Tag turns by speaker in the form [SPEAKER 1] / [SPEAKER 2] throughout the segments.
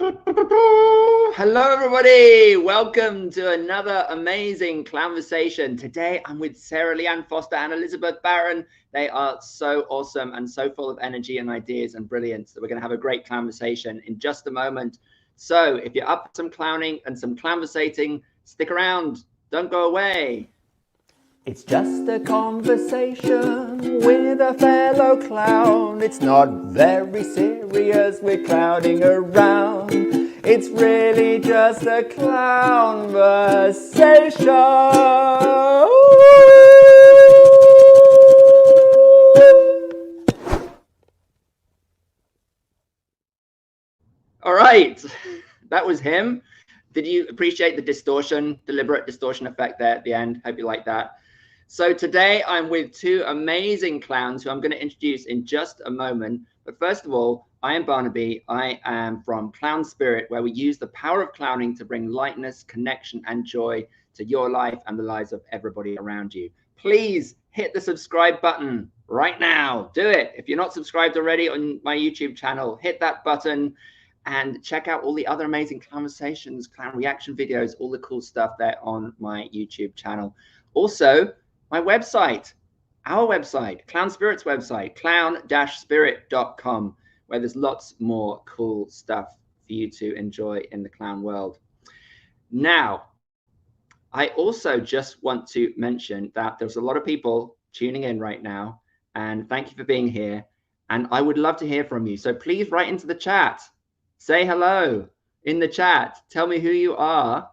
[SPEAKER 1] Hello, everybody. Welcome to another amazing conversation. Today, I'm with Sarah LIANE-FOSTER and Elizabeth Barron. They are so awesome and so full of energy and ideas and brilliance that we're going to have a great conversation in just a moment. So if you're up for some clowning and some conversating, stick around. Don't go away.
[SPEAKER 2] It's just a conversation with a fellow clown. It's not very serious, we're clowning around. It's really just a conversation.
[SPEAKER 1] All right, that was him. Did you appreciate the distortion, deliberate distortion effect there at the end? Hope you like that. So today I'm with two amazing clowns who I'm going to introduce in just a moment. But first of all, I am Barnaby. I am from Clown Spirit, where we use the power of clowning to bring lightness, connection, and joy to your life and the lives of everybody around you. Please hit the subscribe button right now. Do it. If you're not subscribed already on my YouTube channel, hit that button and check out all the other amazing conversations, clown reaction videos, all the cool stuff there on my YouTube channel. Also, my website, our website, Clown Spirit's website, clown-spirit.com, where there's lots more cool stuff for you to enjoy in the clown world. Now, I also just want to mention that there's a lot of people tuning in right now, and thank you for being here. And I would love to hear from you. So please write into the chat. Say hello in the chat. Tell me who you are,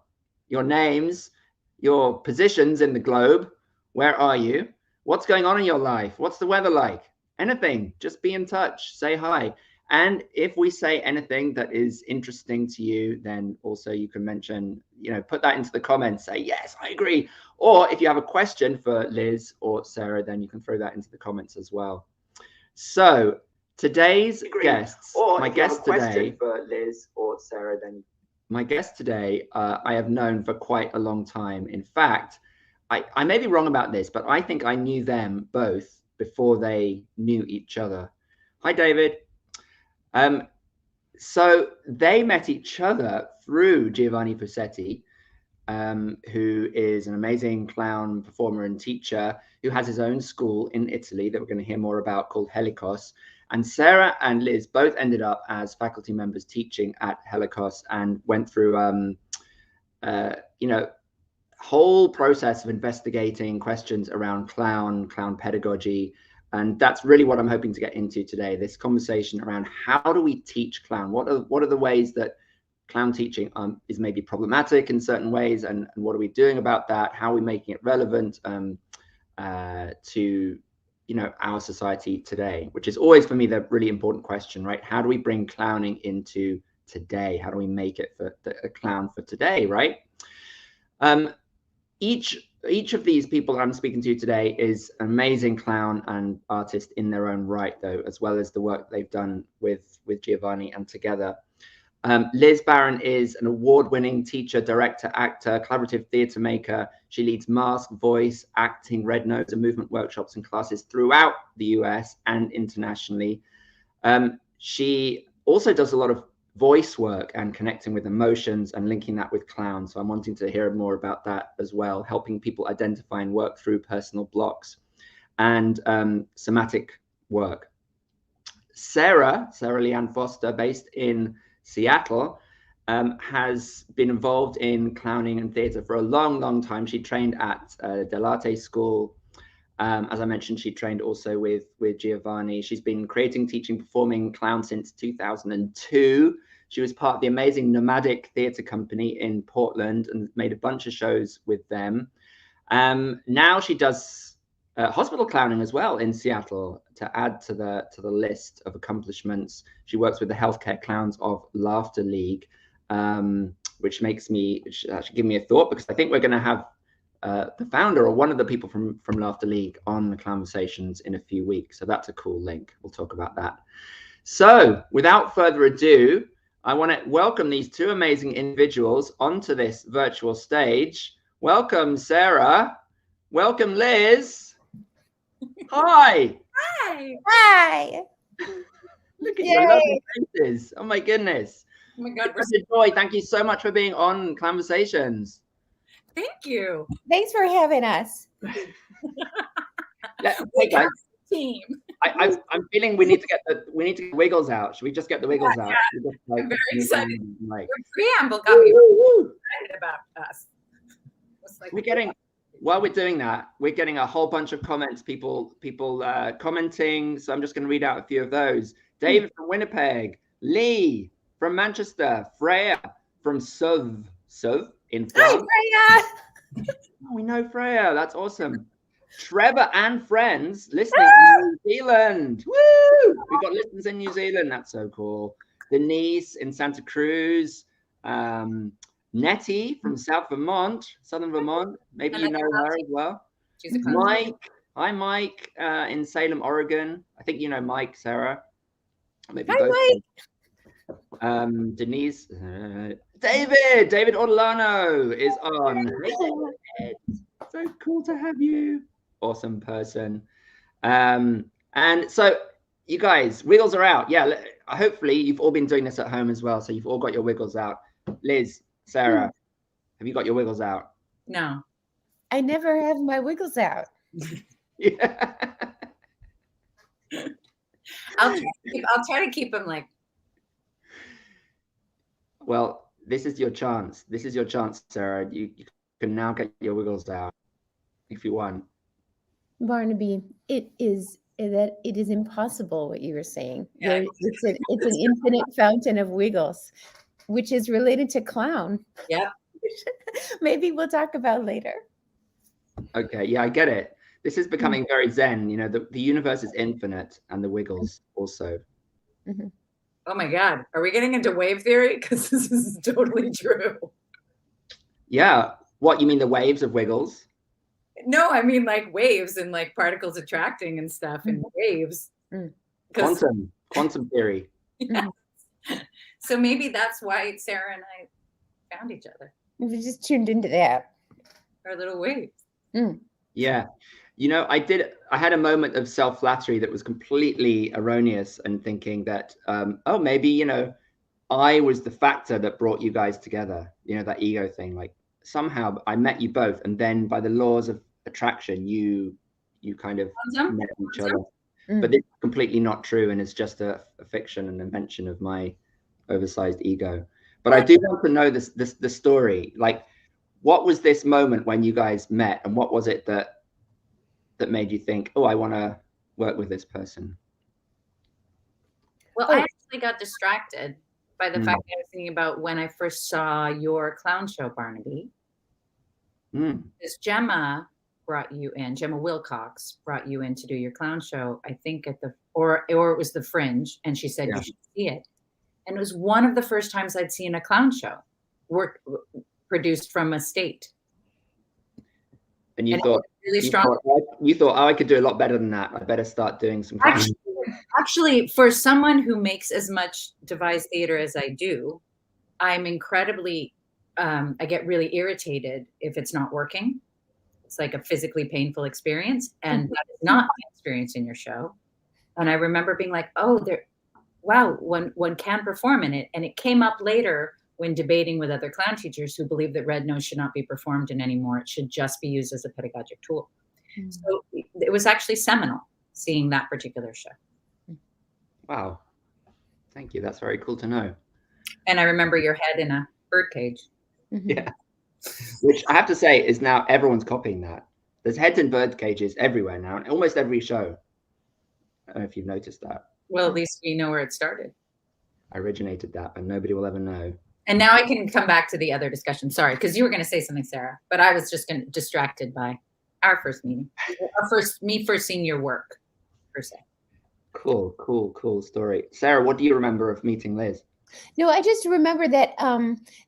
[SPEAKER 1] your names, your positions in the globe. Where are you? What's going on in your life? What's the weather like? Anything, just be in touch, say hi. And if we say anything that is interesting to you, then also you can mention, put that into the comments, say, yes, I agree. Or if you have a question for Liz or Sarah, then you can throw that into the comments as well. So today's guests, my guest today, for Liz or Sarah, then my guest today, I have known for quite a long time. In fact, I may be wrong about this, but I think I knew them both before they knew each other. Hi, David. So they met each other through Giovanni Fusetti, who is an amazing clown performer and teacher who has his own school in Italy that we're going to hear more about called Helikos. And Sarah and Liz both ended up as faculty members teaching at Helikos and went through, whole process of investigating questions around clown pedagogy. And that's really what I'm hoping to get into today, this conversation around how do we teach clown? What are the ways that clown teaching is maybe problematic in certain ways, and what are we doing about that? How are we making it relevant to our society today, which is always for me the really important question, right? How do we bring clowning into today? How do we make it for a clown for today, right? Each of these people that I'm speaking to today is an amazing clown and artist in their own right, though, as well as the work they've done with Giovanni and together. Liz Barron is an award-winning teacher, director, actor, collaborative theatre maker. She leads mask, voice, acting, red nose, and movement workshops and classes throughout the US and internationally. She also does a lot of voice work and connecting with emotions and linking that with clown. So I'm wanting to hear more about that as well, helping people identify and work through personal blocks and somatic work. Sarah LIANE-FOSTER, based in Seattle, has been involved in clowning and theatre for a long time. She trained at Dell'Arte School. As I mentioned, she trained also with Giovanni. She's been creating, teaching, performing clown since 2002. She was part of the amazing Nomadic Theatre Company in Portland and made a bunch of shows with them. Now she does hospital clowning as well in Seattle to add to the list of accomplishments. She works with the healthcare clowns of Laughter League, which actually give me a thought, because I think we're going to have the founder or one of the people from Laughter League on the conversations in a few weeks. So that's a cool link. We'll talk about that. So without further ado, I want to welcome these two amazing individuals onto this virtual stage. Welcome, Sarah. Welcome, Liz. Hi.
[SPEAKER 3] Hi.
[SPEAKER 1] Look at your lovely faces. Oh my goodness.
[SPEAKER 3] Oh my God.
[SPEAKER 1] Joy, thank you so much for being on Conversations.
[SPEAKER 3] Thank you.
[SPEAKER 4] Thanks for having us.
[SPEAKER 1] Hey guys,
[SPEAKER 3] team.
[SPEAKER 1] I'm feeling we need to get the wiggles out. Should we just get the wiggles out?
[SPEAKER 3] Yeah.
[SPEAKER 1] Just, like,
[SPEAKER 3] I'm very excited.
[SPEAKER 1] Like,
[SPEAKER 3] Your preamble got me excited about us. Like,
[SPEAKER 1] while we're doing that, we're getting a whole bunch of comments, people commenting. So I'm just going to read out a few of those. David from Winnipeg, Lee from Manchester, Freya from Suv in France.
[SPEAKER 4] Hi, Freya.
[SPEAKER 1] Oh, we know Freya. That's awesome. Trevor and friends listening in New Zealand. Woo! We've got listeners in New Zealand. That's so cool. Denise in Santa Cruz. Nettie from Southern Vermont. Maybe you know her as well.
[SPEAKER 3] She's a
[SPEAKER 1] Mike. Hi, Mike in Salem, Oregon. I think you know Mike, Sarah. Maybe both.
[SPEAKER 4] Mike.
[SPEAKER 1] Denise. David Orlano is on. So cool to have you. Awesome person. And so you guys, wiggles are out. Yeah, hopefully you've all been doing this at home as well. So you've all got your wiggles out. Liz, Sarah, have you got your wiggles out?
[SPEAKER 3] No.
[SPEAKER 4] I never have my wiggles out.
[SPEAKER 1] Yeah.
[SPEAKER 3] I'll try to keep them like.
[SPEAKER 1] Well, this is your chance. This is your chance, Sarah. You can now get your wiggles out if you want.
[SPEAKER 4] Barnaby, it is impossible what you were saying.
[SPEAKER 3] Yeah.
[SPEAKER 4] It's an infinite fountain of wiggles, which is related to clown.
[SPEAKER 3] Yeah.
[SPEAKER 4] Maybe we'll talk about later.
[SPEAKER 1] Okay, yeah, I get it. This is becoming very zen. You know, the universe is infinite, and the wiggles also.
[SPEAKER 4] Mm-hmm.
[SPEAKER 3] Oh my God, are we getting into wave theory? Because this is totally true.
[SPEAKER 1] Yeah. What, you mean the waves of wiggles?
[SPEAKER 3] No, I mean like waves and like particles attracting and stuff and waves.
[SPEAKER 1] Quantum theory.
[SPEAKER 3] Yeah. So maybe that's why Sarah and I found each other.
[SPEAKER 4] We just tuned into that.
[SPEAKER 3] Our little waves.
[SPEAKER 1] Yeah. You know, I had a moment of self-flattery that was completely erroneous, and thinking that, maybe, you know, I was the factor that brought you guys together, you know, that ego thing. Like somehow I met you both, and then by the laws of attraction, you kind of met each other. But it's completely not true, and it's just a fiction, an invention of my oversized ego. But I do want to know the story. Like, what was this moment when you guys met, and what was it that made you think, oh, I want to work with this person?
[SPEAKER 3] Well, I actually got distracted by the fact that I was thinking about when I first saw your clown show, Barnaby. Because Gemma Wilcox brought you in to do your clown show, I think or it was the Fringe, and she said you should see it. And it was one of the first times I'd seen a clown show produced from a state.
[SPEAKER 1] And you thought,
[SPEAKER 3] really strong.
[SPEAKER 1] You thought, oh, I could do a lot better than that. I better start doing some.
[SPEAKER 3] Actually, for someone who makes as much devised theater as I do, I'm incredibly, I get really irritated if it's not working. It's like a physically painful experience, and that is not the experience in your show. And I remember being like, oh, wow, one can perform in it. And it came up later when debating with other clown teachers who believe that red nose should not be performed in anymore. It should just be used as a pedagogic tool. So it was actually seminal seeing that particular show.
[SPEAKER 1] Wow. Thank you. That's very cool to know.
[SPEAKER 3] And I remember your head in a birdcage.
[SPEAKER 1] Yeah. Which I have to say is now everyone's copying that. There's heads in bird cages everywhere now, in almost every show. I don't know if you've noticed that.
[SPEAKER 3] Well, at least we know where it started.
[SPEAKER 1] I originated that, but nobody will ever know.
[SPEAKER 3] And now I can come back to the other discussion. Sorry, because you were going to say something, Sarah, but I was just distracted by our first meeting. Me first seeing your work, per se.
[SPEAKER 1] Cool story. Sarah, what do you remember of meeting Liz?
[SPEAKER 4] No, I just remember that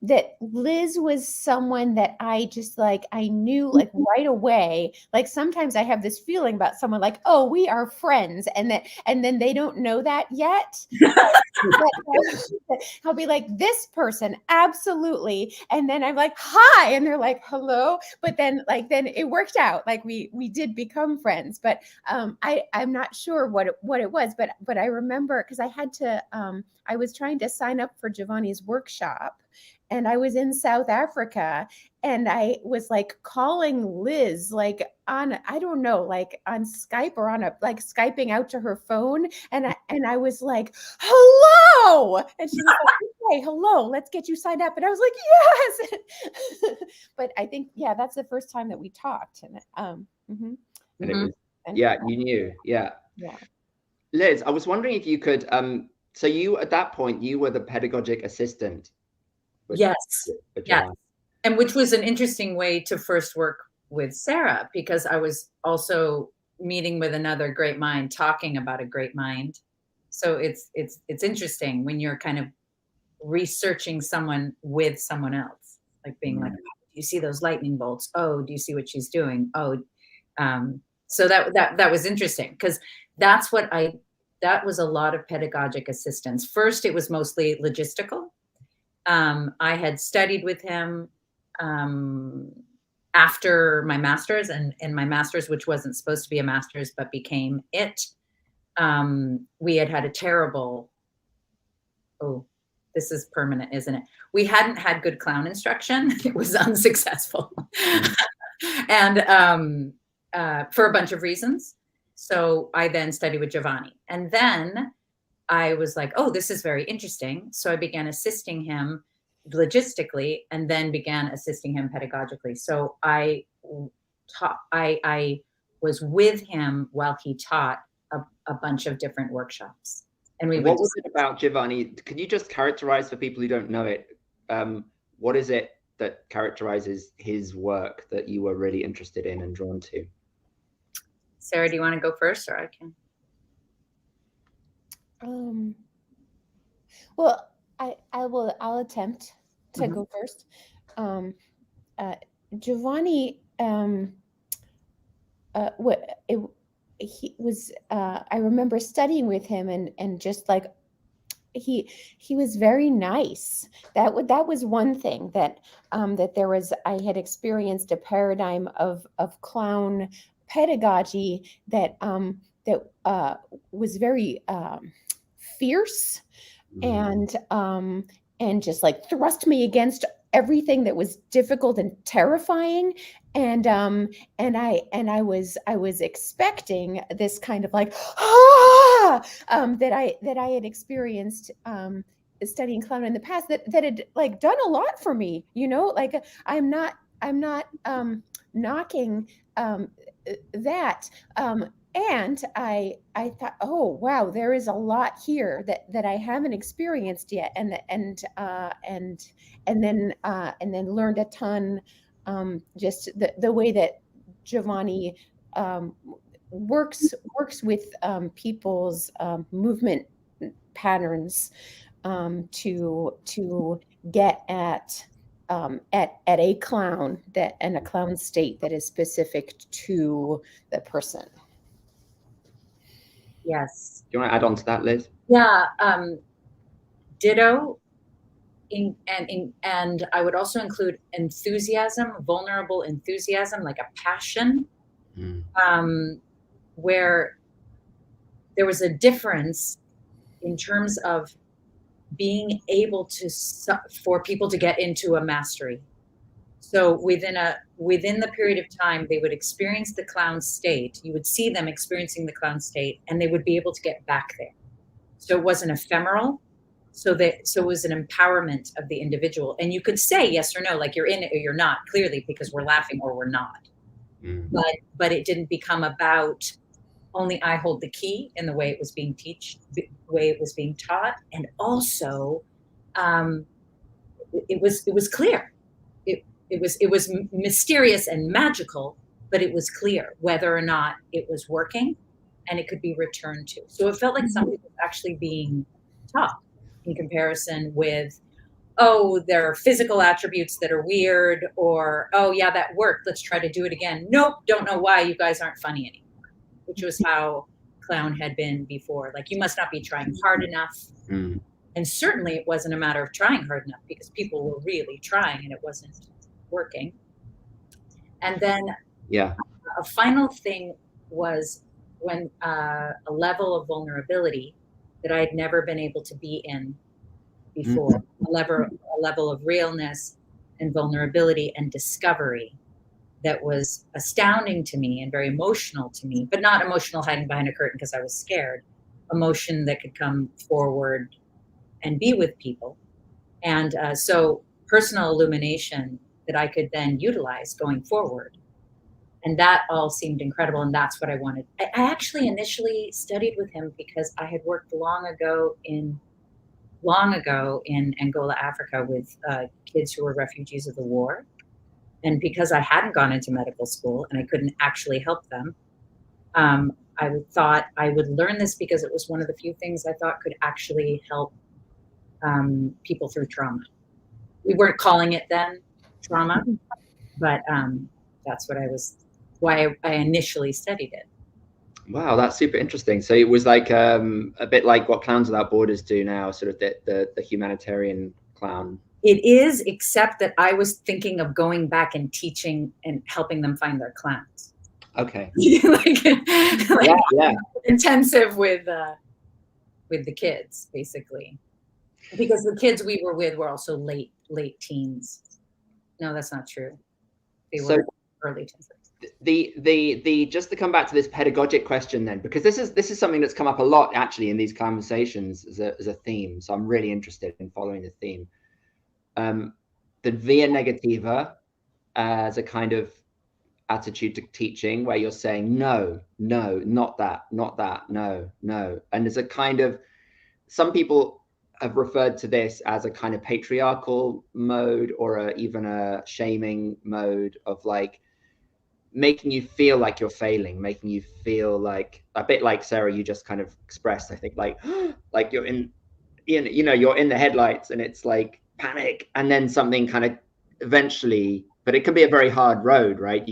[SPEAKER 4] that Liz was someone that I just like, I knew like right away. Like sometimes I have this feeling about someone like, oh, we are friends, and then they don't know that yet. I'll be like, this person, absolutely. And then I'm like, hi, and they're like, hello. But then it worked out. Like we did become friends. But I'm not sure what it was. But I remember because I had to I was trying to sign sign up for Giovanni's workshop, and I was in South Africa, and I was like calling Liz like on, I don't know, like on Skype or on a like Skyping out to her phone, and I was like, hello, and she was like, okay, hello, let's get you signed up, and I was like, yes. But I think, yeah, that's the first time that we talked, and
[SPEAKER 1] and it was, yeah, you knew, yeah. Liz, I was wondering if you could, so you, at that point, you were the pedagogic assistant.
[SPEAKER 3] Yes. And which was an interesting way to first work with Sarah, because I was also meeting with another great mind, talking about a great mind. So it's interesting when you're kind of researching someone with someone else, like being like, oh, do you see those lightning bolts? Oh, do you see what she's doing? Oh, so that was interesting, because that was a lot of pedagogic assistance. First, it was mostly logistical. I had studied with him after my master's, and my master's, which wasn't supposed to be a master's, but became it. We had a terrible, oh, this is permanent, isn't it? We hadn't had good clown instruction. It was unsuccessful. And for a bunch of reasons. So I then studied with Giovanni. And then I was like, oh, this is very interesting. So I began assisting him logistically, and then began assisting him pedagogically. So I was with him while he taught a bunch of different workshops. And
[SPEAKER 1] what was it about Giovanni? Could you just characterize for people who don't know it? What is it that characterizes his work that you were really interested in and drawn to?
[SPEAKER 3] Sarah, do you want to go first, or I can?
[SPEAKER 4] Well, I'll attempt to go first. Giovanni, he was, I remember studying with him, and just like, he was very nice. That was one thing that there was, I had experienced a paradigm of clown pedagogy that was very fierce, and just like thrust me against everything that was difficult and terrifying, and I was expecting this kind of like that I had experienced studying clown in the past, that had like done a lot for me, like I'm not knocking that, and I thought, oh wow, there is a lot here that I haven't experienced yet, and then learned a ton, just the way that Giovanni works with people's movement patterns, to get at a clown and a clown state that is specific to the person.
[SPEAKER 3] Yes.
[SPEAKER 1] Do you want to add on to that, Liz?
[SPEAKER 3] Yeah. Ditto. And I would also include enthusiasm, vulnerable enthusiasm, like a passion, where there was a difference in terms of being able for people to get into a mastery. So within the period of time, they would experience the clown state. You would see them experiencing the clown state, and they would be able to get back there. So it wasn't ephemeral. So it was an empowerment of the individual. And you could say yes or no, like you're in it or you're not, clearly, because we're laughing or we're not. But it didn't become about only I hold the key in the way it was being taught. And also it was clear. It was mysterious and magical, but it was clear whether or not it was working, and it could be returned to. So it felt like something was actually being taught, in comparison with, oh, there are physical attributes that are weird, or, oh yeah, that worked, let's try to do it again. Nope, don't know why, you guys aren't funny anymore, which was how clown had been before. Like, you must not be trying hard enough. And certainly it wasn't a matter of trying hard enough, because people were really trying and it wasn't working. And then a final thing was when a level of vulnerability that I had never been able to be in before, a level of realness and vulnerability and discovery that was astounding to me and very emotional to me, but not emotional hiding behind a curtain because I was scared. Emotion that could come forward and be with people. And so personal illumination that I could then utilize going forward. And that all seemed incredible. And that's what I wanted. I actually initially studied with him because I had worked long ago in Angola, Africa with kids who were refugees of the war. And because I hadn't gone into medical school and I couldn't actually help them, I thought I would learn this because it was one of the few things I thought could actually help people through trauma. We weren't calling it then trauma, but that's why I initially studied it.
[SPEAKER 1] Wow, that's super interesting. So it was like a bit like what Clowns Without Borders do now, sort of the humanitarian clown.
[SPEAKER 3] It is, except that I was thinking of going back and teaching and helping them find their clowns.
[SPEAKER 1] Okay.
[SPEAKER 3] like
[SPEAKER 1] yeah.
[SPEAKER 3] Intensive with the kids, basically, because the kids we were with were also late teens. No, that's not true. They were early teens.
[SPEAKER 1] The just to come back to this pedagogic question then, because this is something that's come up a lot actually in these conversations as a theme. So I'm really interested in following the theme. The via negativa as a kind of attitude to teaching, where you're saying no, not that, no, and there's a kind of, some people have referred to this as a kind of patriarchal mode or even a shaming mode of like making you feel like you're failing, making you feel like a bit like Sarah you just kind of expressed, I think, like you're you're in the headlights and it's like panic, and then something kind of eventually, but it can be a very hard road, right?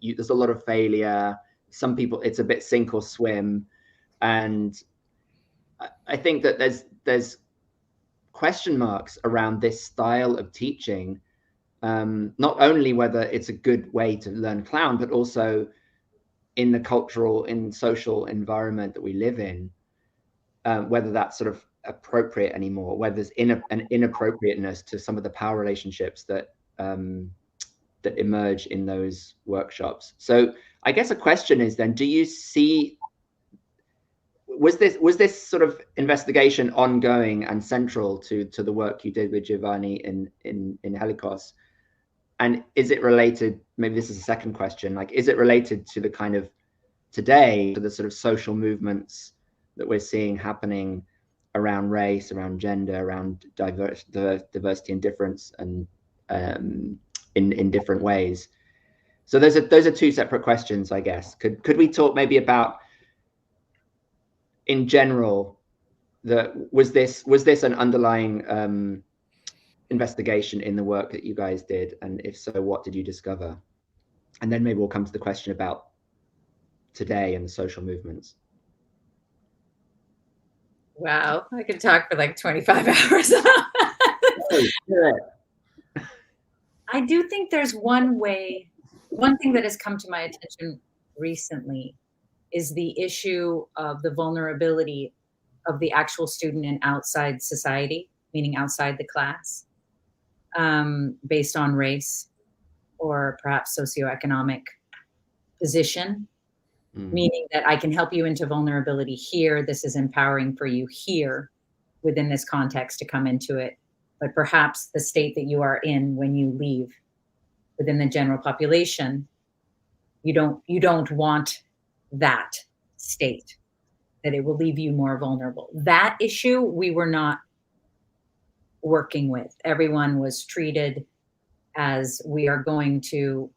[SPEAKER 1] There's a lot of failure. Some people it's a bit sink or swim, and I think that there's question marks around this style of teaching, not only whether it's a good way to learn clown, but also in the cultural, in social environment that we live in, whether that's sort of appropriate anymore, whether there's an inappropriateness to some of the power relationships that that emerge in those workshops. So I guess a question is then, do you see, was this sort of investigation ongoing and central to the work you did with Giovanni in Helikos? And is it related, maybe this is a second question, like, is it related to the kind of today, to the sort of social movements that we're seeing happening around race, around gender, around diversity and difference, and in different ways? So those are two separate questions, I guess. Could we talk maybe about, in general, was this an underlying investigation in the work that you guys did, and if so, what did you discover? And then maybe we'll come to the question about today and the social movements.
[SPEAKER 3] Wow, I could talk for like 25 hours. I do think there's one thing that has come to my attention recently is the issue of the vulnerability of the actual student in outside society, meaning outside the class, based on race or perhaps socioeconomic position, meaning that I can help you into vulnerability here. This is empowering for you here within this context to come into it. But perhaps the state that you are in when you leave within the general population, you don't want that state, that it will leave you more vulnerable. That issue we were not working with. Everyone was treated as, we are going to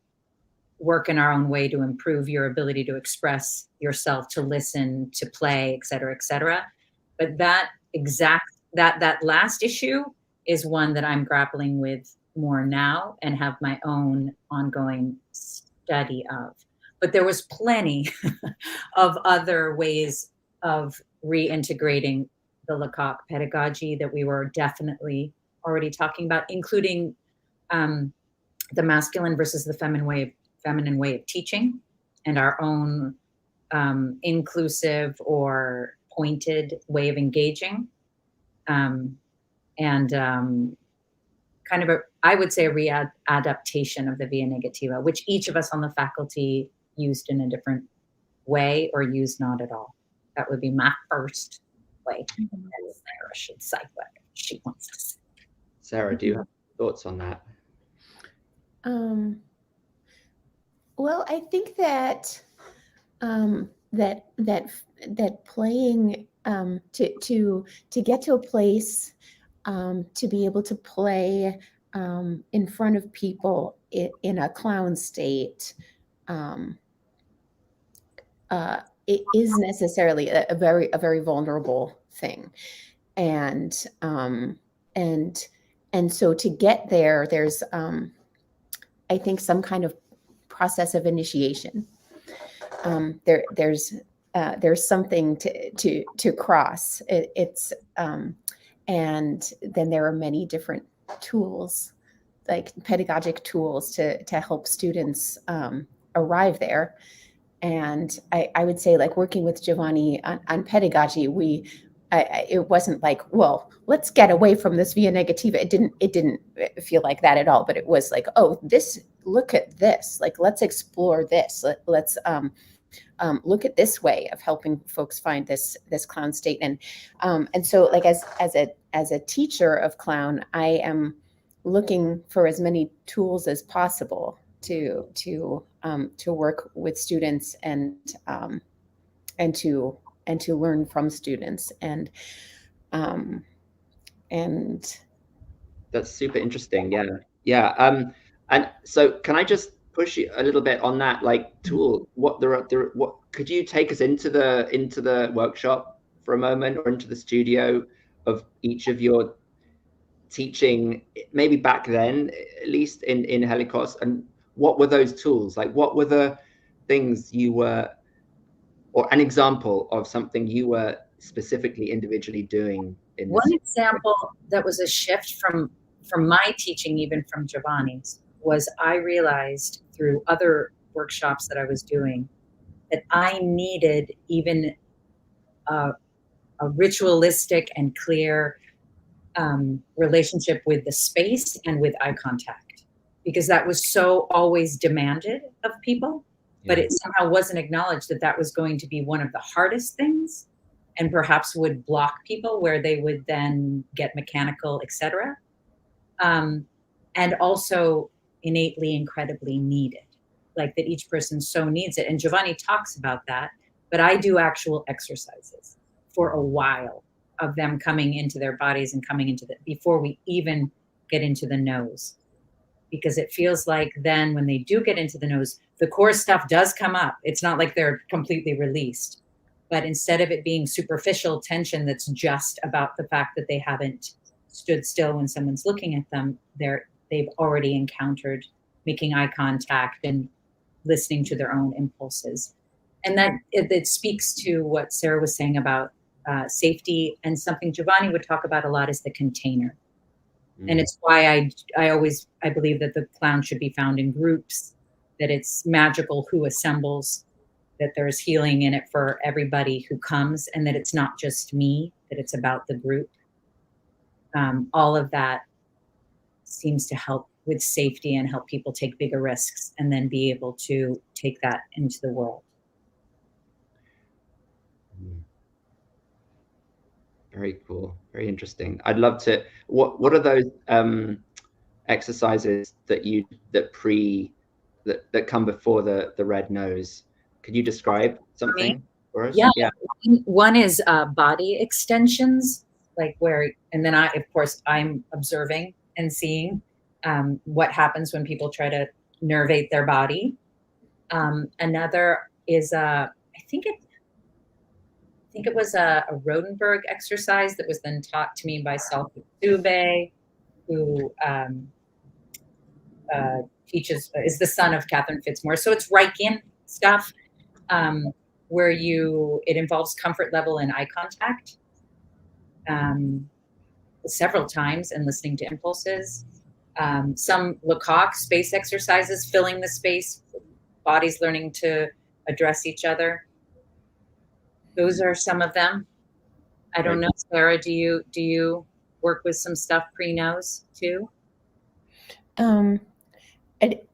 [SPEAKER 3] work in our own way to improve your ability to express yourself, to listen, to play, et cetera, et cetera. But that last issue is one that I'm grappling with more now and have my own ongoing study of. But there was plenty of other ways of reintegrating the Lecoq pedagogy that we were definitely already talking about, including the masculine versus the feminine way of teaching, and our own inclusive or pointed way of engaging. and kind of I would say a readaptation of the via negativa, which each of us on the faculty used in a different way or used not at all. That would be my first way. And Sarah should cite what she wants to say.
[SPEAKER 1] Sarah, do you have thoughts on that?
[SPEAKER 4] Well, I think that that playing to get to a place to be able to play in front of people in a clown state, it is necessarily a very vulnerable thing, and so to get there, there's I think some kind of process of initiation. There's something to cross. It's and then there are many different tools, like pedagogic tools, to help students arrive there. And I would say, like, working with Giovanni on pedagogy, it wasn't like, well, let's get away from this via negativa. It didn't feel like that at all. But it was like, oh, look at this. Like, let's explore this. Let's look at this way of helping folks find this clown state. And so, like, as a teacher of clown, I am looking for as many tools as possible to work with students and to learn from students, and
[SPEAKER 1] that's super interesting. Yeah. And so can I just push you a little bit on that, like, tool? What could you take us into the workshop for a moment, or into the studio of each of your teaching, maybe back then, at least in Helikos, and what were those tools? Like, what were the things you were, or an example of something you were specifically individually doing in this?
[SPEAKER 3] One example that was a shift from my teaching, even from Giovanni's, was I realized through other workshops that I was doing that I needed even a ritualistic and clear relationship with the space and with eye contact, because that was so always demanded of people, but it somehow wasn't acknowledged that was going to be one of the hardest things, and perhaps would block people where they would then get mechanical, etc. And also innately incredibly needed, like that each person so needs it. And Giovanni talks about that, but I do actual exercises for a while of them coming into their bodies and coming into before we even get into the nose. Because it feels like then when they do get into the nose, the core stuff does come up. It's not like they're completely released, but instead of it being superficial tension that's just about the fact that they haven't stood still when someone's looking at them, they've already encountered making eye contact and listening to their own impulses. And that it speaks to what Sarah was saying about safety, and something Giovanni would talk about a lot is the container. And it's why I believe that the clown should be found in groups, that it's magical who assembles, that there's healing in it for everybody who comes, and that it's not just me, that it's about the group. All of that seems to help with safety and help people take bigger risks and then be able to take that into the world.
[SPEAKER 1] Very cool. Very interesting. I'd love to, what are those exercises that come before the red nose? Could you describe something for us?
[SPEAKER 3] Yeah. One is body extensions, like and then I'm observing and seeing what happens when people try to nervate their body. Another is I think it was a Rodenberg exercise that was then taught to me by Salva Dube, who is the son of Catherine Fitzmore. So it's Reichian stuff, where it involves comfort level and eye contact several times, and listening to impulses. Some Lecoq space exercises, filling the space, bodies learning to address each other. Those are some of them. I don't know, Sarah, do you work with some stuff pre-nose too?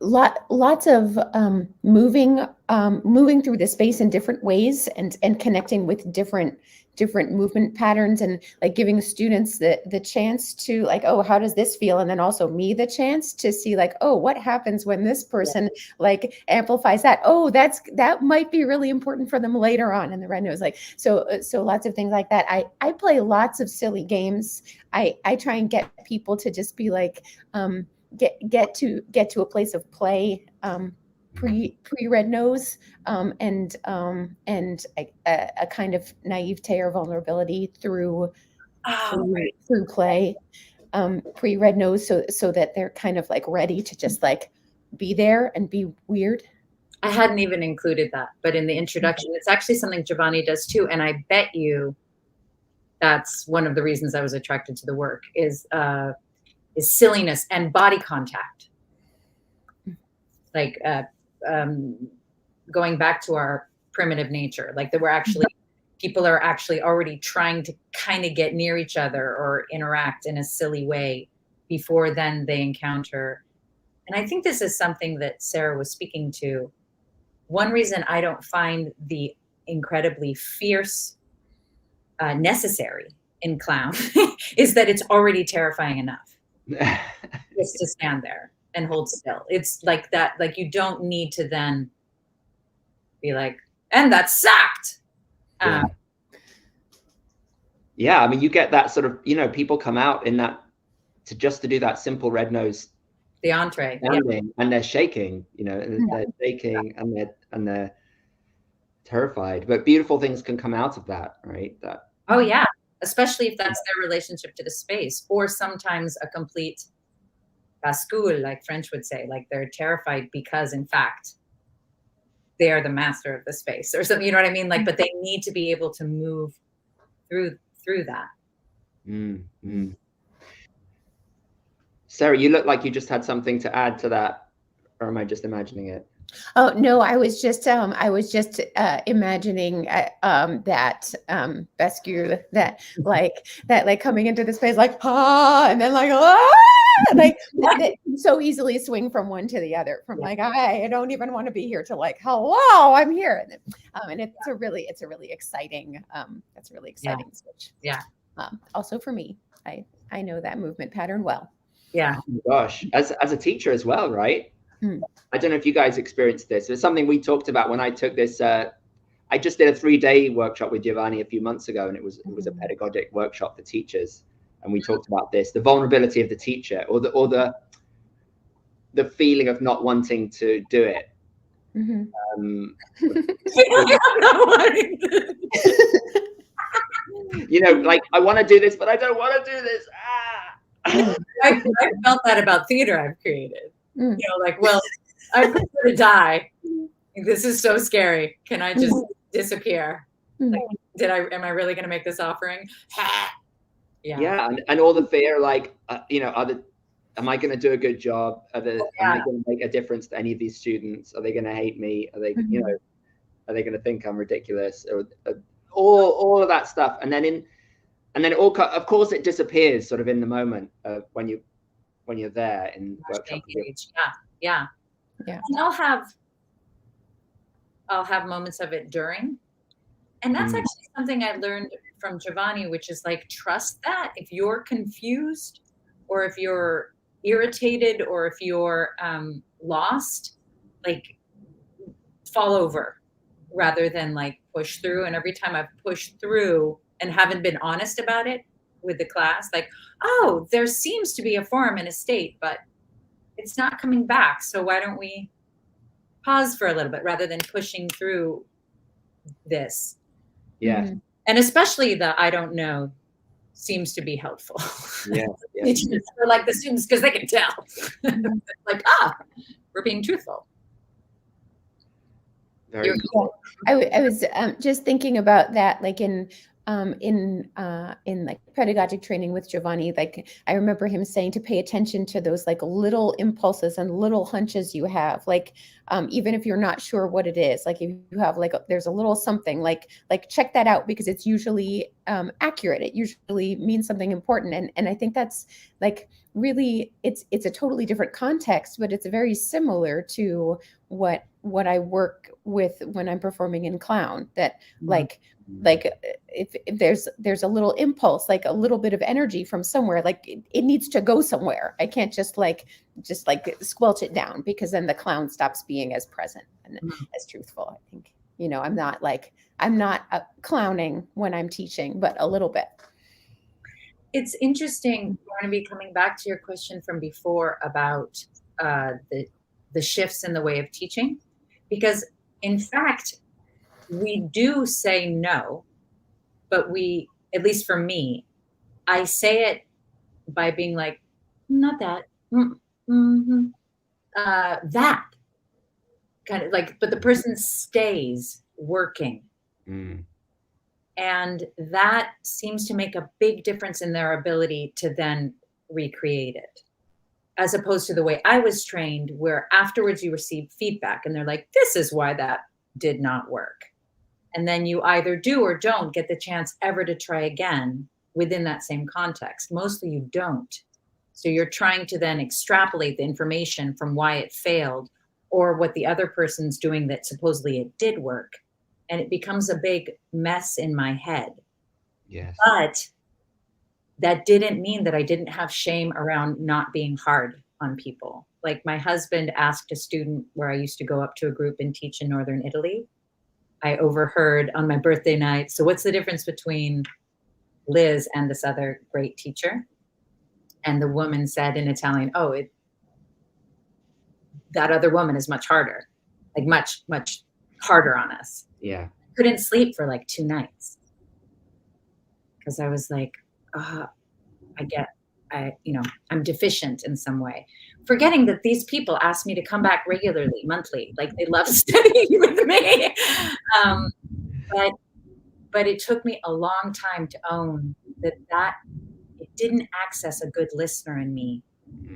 [SPEAKER 4] Lots of moving through the space in different ways, and connecting with different movement patterns, and like giving students the chance to like, oh, how does this feel? And then also me the chance to see like, oh, what happens when this person like amplifies that? Oh, that might be really important for them later on in the red nose. Like, so lots of things like that. I play lots of silly games. I try and get people to just be like, get to a place of play pre red nose, and a kind of naivete or vulnerability through play, pre red nose, so that they're kind of like ready to just like be there and be weird.
[SPEAKER 3] I hadn't even included that, but in the introduction, it's actually something Giovanni does too, and I bet you that's one of the reasons I was attracted to the work is silliness and body contact. Like going back to our primitive nature, like that we're actually, people are actually already trying to kind of get near each other or interact in a silly way before then they encounter. And I think this is something that Sarah was speaking to. One reason I don't find the incredibly fierce necessary in clown is that it's already terrifying enough just to stand there and hold still. It's like that, like you don't need to then be like, and that sucked.
[SPEAKER 1] Yeah, I mean, you get that sort of, you know, people come out in that to do that simple red nose,
[SPEAKER 3] the entree,
[SPEAKER 1] and they're shaking, you know, and they're shaking, and they're terrified. But beautiful things can come out of that, right? That.
[SPEAKER 3] Oh yeah, especially if that's their relationship to the space, or sometimes a complete bascule, like French would say, like they're terrified because in fact they are the master of the space or something, you know what I mean? Like, but they need to be able to move through that.
[SPEAKER 1] Mm-hmm. Sarah, you look like you just had something to add to that, or am I just imagining it?
[SPEAKER 4] Oh no, I was just imagining that bascule, that like coming into the space like and then like like that so easily swing from one to the other, from like I don't even want to be here to like hello, I'm here, and it's a really exciting switch.
[SPEAKER 3] Yeah.
[SPEAKER 4] Also for me, I know that movement pattern well.
[SPEAKER 3] Yeah.
[SPEAKER 1] Oh my gosh, as a teacher as well, right? I don't know if you guys experienced this. It's something we talked about when I took this. I just did a 3-day workshop with Giovanni a few months ago, and it was a pedagogic workshop for teachers, and we talked about this: the vulnerability of the teacher, or the feeling of not wanting to do it. You know, like I want to do this, but I don't want to do this.
[SPEAKER 3] I felt that about theater I've created. You know, like, well, I prefer to die. This is so scary. Can I just disappear? Like, am I really going to make this offering?
[SPEAKER 1] Yeah, and all the fear, like, you know, am I going to do a good job? Am I going to make a difference to any of these students? Are they going to hate me? Are they, you know, are they going to think I'm ridiculous? Or all of that stuff, and then it all, of course, it disappears sort of in the moment when you're there in workshop.
[SPEAKER 3] Yeah. And I'll have moments of it during, and that's actually something I learned from Giovanni, which is like, trust that if you're confused, or if you're irritated, or if you're lost, like fall over rather than like push through. And every time I've pushed through and haven't been honest about it with the class, like, oh, there seems to be a form and a state, but it's not coming back. So why don't we pause for a little bit rather than pushing through this?
[SPEAKER 1] Yeah.
[SPEAKER 3] And especially the I don't know seems to be helpful.
[SPEAKER 1] Yeah.
[SPEAKER 3] For like the students, because they can tell. Like, we're being truthful.
[SPEAKER 1] Very cool.
[SPEAKER 4] I was just thinking about that, like in in like pedagogic training with Giovanni, like I remember him saying to pay attention to those like little impulses and little hunches you have, like even if you're not sure what it is, like if you have like there's a little something, like check that out, because it's usually accurate. It usually means something important, and I think that's like really it's a totally different context, but it's very similar to what I work with when I'm performing in clown. That like if there's a little impulse, like a little bit of energy from somewhere, like it needs to go somewhere. I can't just like squelch it down, because then the clown stops being as present and as truthful. I think, you know, I'm not clowning when I'm teaching, but a little bit.
[SPEAKER 3] It's interesting, Barnaby, coming back to your question from before about the shifts in the way of teaching, because in fact, we do say no, but we, at least for me, I say it by being like, not that, that kind of like, but the person stays working. And that seems to make a big difference in their ability to then recreate it, as opposed to the way I was trained, where afterwards you receive feedback and they're like, this is why that did not work. And then you either do or don't get the chance ever to try again within that same context. Mostly you don't. So you're trying to then extrapolate the information from why it failed or what the other person's doing that supposedly it did work. And it becomes a big mess in my head.
[SPEAKER 1] Yes.
[SPEAKER 3] But that didn't mean that I didn't have shame around not being hard on people. Like my husband asked a student where I used to go up to a group and teach in Northern Italy. I overheard on my birthday night, so what's the difference between Liz and this other great teacher? And the woman said in Italian, oh, that other woman is much harder, like much, much harder on us.
[SPEAKER 1] Yeah.
[SPEAKER 3] Couldn't sleep for like 2 nights. Because I was like, I'm deficient in some way. Forgetting that these people ask me to come back regularly, monthly, like they love studying with me. But it took me a long time to own that it didn't access a good listener in me,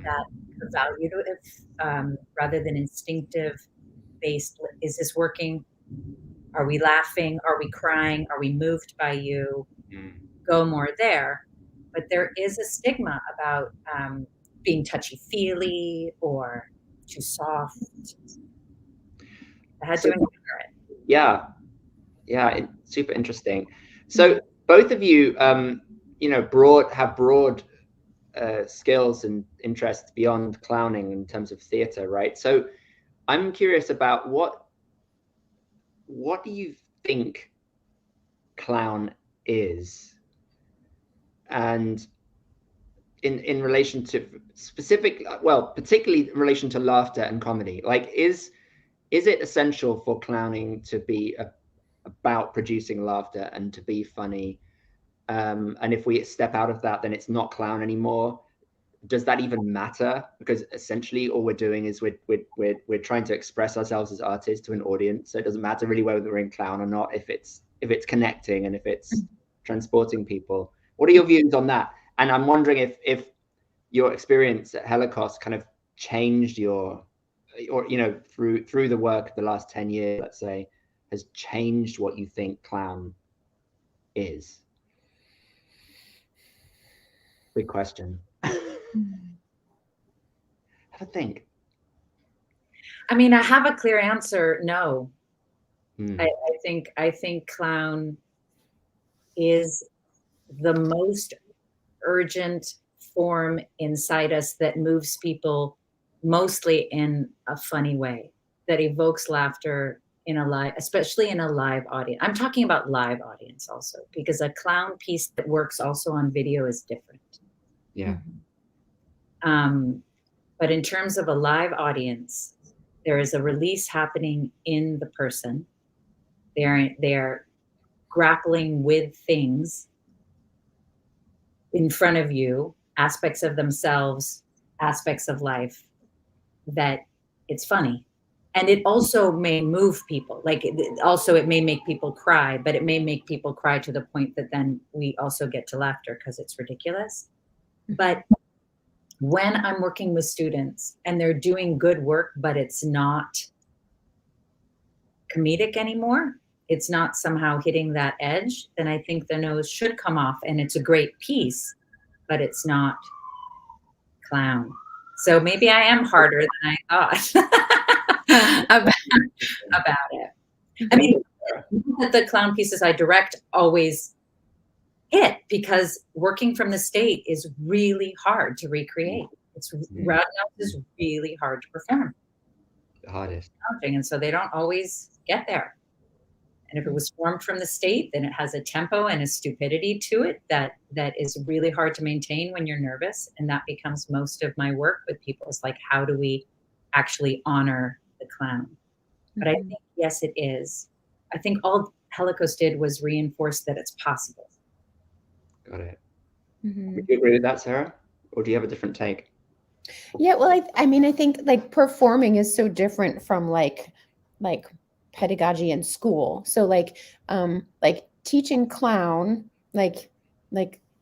[SPEAKER 3] that evaluative rather than instinctive based. Is this working? Are we laughing? Are we crying? Are we moved by you? Go more there. But there is a stigma about being touchy-feely or too soft. I had to encounter it.
[SPEAKER 1] Yeah, it's super interesting. So both of you, have broad skills and interests beyond clowning in terms of theater, right? So I'm curious about what do you think clown is? And in relation to particularly in relation to laughter and comedy, like is it essential for clowning to be about producing laughter and to be funny? And if we step out of that, then it's not clown anymore. Does that even matter? Because essentially all we're doing is we're trying to express ourselves as artists to an audience. So it doesn't matter really whether we're in clown or not, if it's connecting and if it's transporting people. What are your views on that? And I'm wondering if your experience at Helikos kind of changed through the work of the last 10 years, let's say, has changed what you think clown is. Big question. Have a think.
[SPEAKER 3] I mean, I have a clear answer. No. I think clown is the most urgent form inside us that moves people mostly in a funny way, that evokes laughter especially in a live audience. I'm talking about live audience also, because a clown piece that works also on video is different.
[SPEAKER 1] Yeah.
[SPEAKER 3] But in terms of a live audience, there is a release happening in the person. They're grappling with things in front of you, aspects of themselves, aspects of life, that it's funny. And it also may move people. Like it may make people cry, but it may make people cry to the point that then we also get to laughter because it's ridiculous. But when I'm working with students and they're doing good work, but it's not comedic anymore, it's not somehow hitting that edge, then I think the nose should come off, and it's a great piece, but it's not clown. So maybe I am harder than I thought about it. I mean, the clown pieces I direct always hit, because working from the state is really hard to recreate. Red nose is really hard to perform.
[SPEAKER 1] The hardest.
[SPEAKER 3] And so they don't always get there. And if it was formed from the state, then it has a tempo and a stupidity to it that is really hard to maintain when you're nervous. And that becomes most of my work with people. It's like, how do we actually honor the clown? But I think, yes, it is. I think all Helikos did was reinforce that it's possible.
[SPEAKER 1] Got it. Would you agree with that, Sarah? Or do you have a different take?
[SPEAKER 4] Yeah, well, I mean, I think like performing is so different from like pedagogy in school. So like teaching clown, like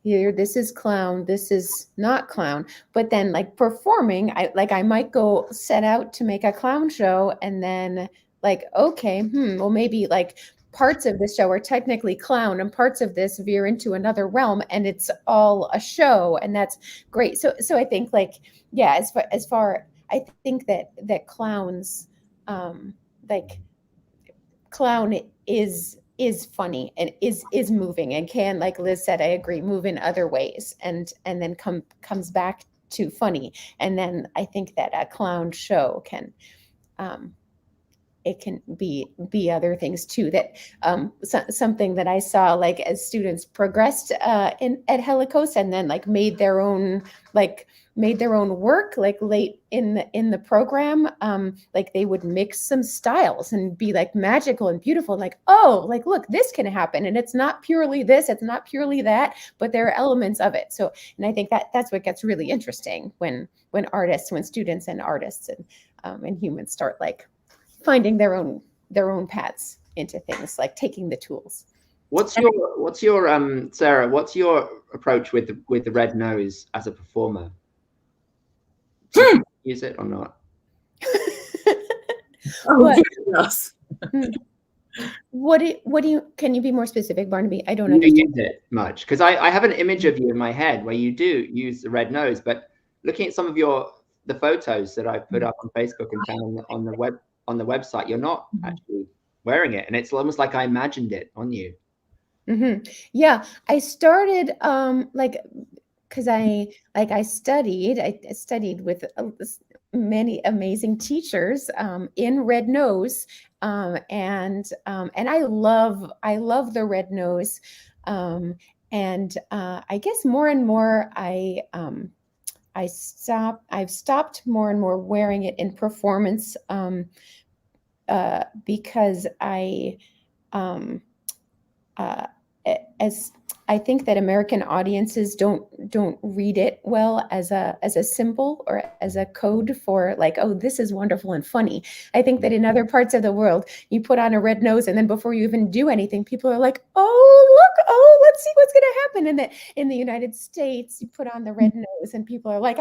[SPEAKER 4] here, this is clown, this is not clown. But then like performing, I might go set out to make a clown show, and then like, okay, well, maybe like parts of the show are technically clown and parts of this veer into another realm, and it's all a show, and that's great. So I think like, yeah, as far I think that clowns, like clown is funny and is moving and can, like Liz said, I agree, move in other ways, and then comes back to funny. And then I think that a clown show can it can be other things too. That something that I saw, like as students progressed at Helikos, and then like made their own work like late in the program, like they would mix some styles and be like magical and beautiful, like, oh, like look, this can happen, and it's not purely this, it's not purely that, but there are elements of it. So, and I think that's what gets really interesting when students and artists and humans start like finding their own paths into things, like taking the tools.
[SPEAKER 1] What's your Sarah, what's your approach with the red nose as a performer? Use it or not?
[SPEAKER 4] What do you, can you be more specific, Barnaby? I don't
[SPEAKER 1] Do
[SPEAKER 4] understand.
[SPEAKER 1] you use it much? Because I have an image of you in my head where you do use the red nose, but looking at some of the photos that I put up on Facebook and found on the website, you're not actually wearing it, and it's almost like I imagined it on you.
[SPEAKER 4] Yeah, I started because I studied with many amazing teachers in red nose, and I love the red nose, and I guess more and more I've stopped more and more wearing it in performance, because as I think that American audiences don't read it well as a symbol or as a code for like, oh, this is wonderful and funny. I think that in other parts of the world, you put on a red nose, and then before you even do anything, people are like, oh, look, oh, let's see what's going to happen. And in the United States, you put on the red nose, and people are like,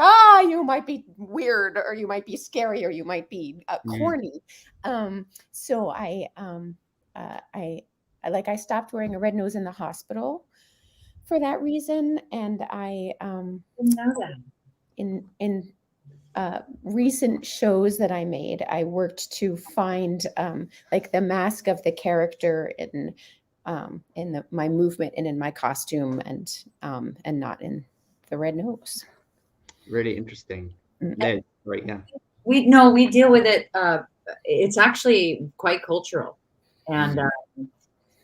[SPEAKER 4] you might be weird, or you might be scary, or you might be corny. So I stopped wearing a red nose in the hospital for that reason. And I
[SPEAKER 3] know that.
[SPEAKER 4] In recent shows that I made, I worked to find like the mask of the character in my movement and in my costume, and not in the red nose.
[SPEAKER 1] Really interesting. Right, yeah.
[SPEAKER 3] We deal with it. It's actually quite cultural and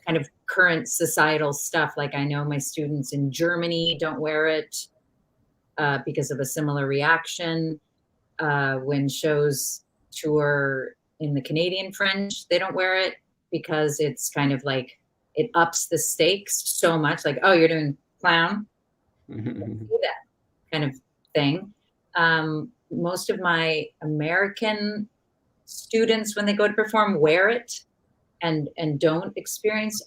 [SPEAKER 3] kind of current societal stuff. Like I know my students in Germany don't wear it because of a similar reaction. When shows tour in the Canadian Fringe, they don't wear it because it's kind of like it ups the stakes so much. Like, oh, you're doing clown, do that kind of thing. Most of my American students, when they go to perform, wear it and don't experience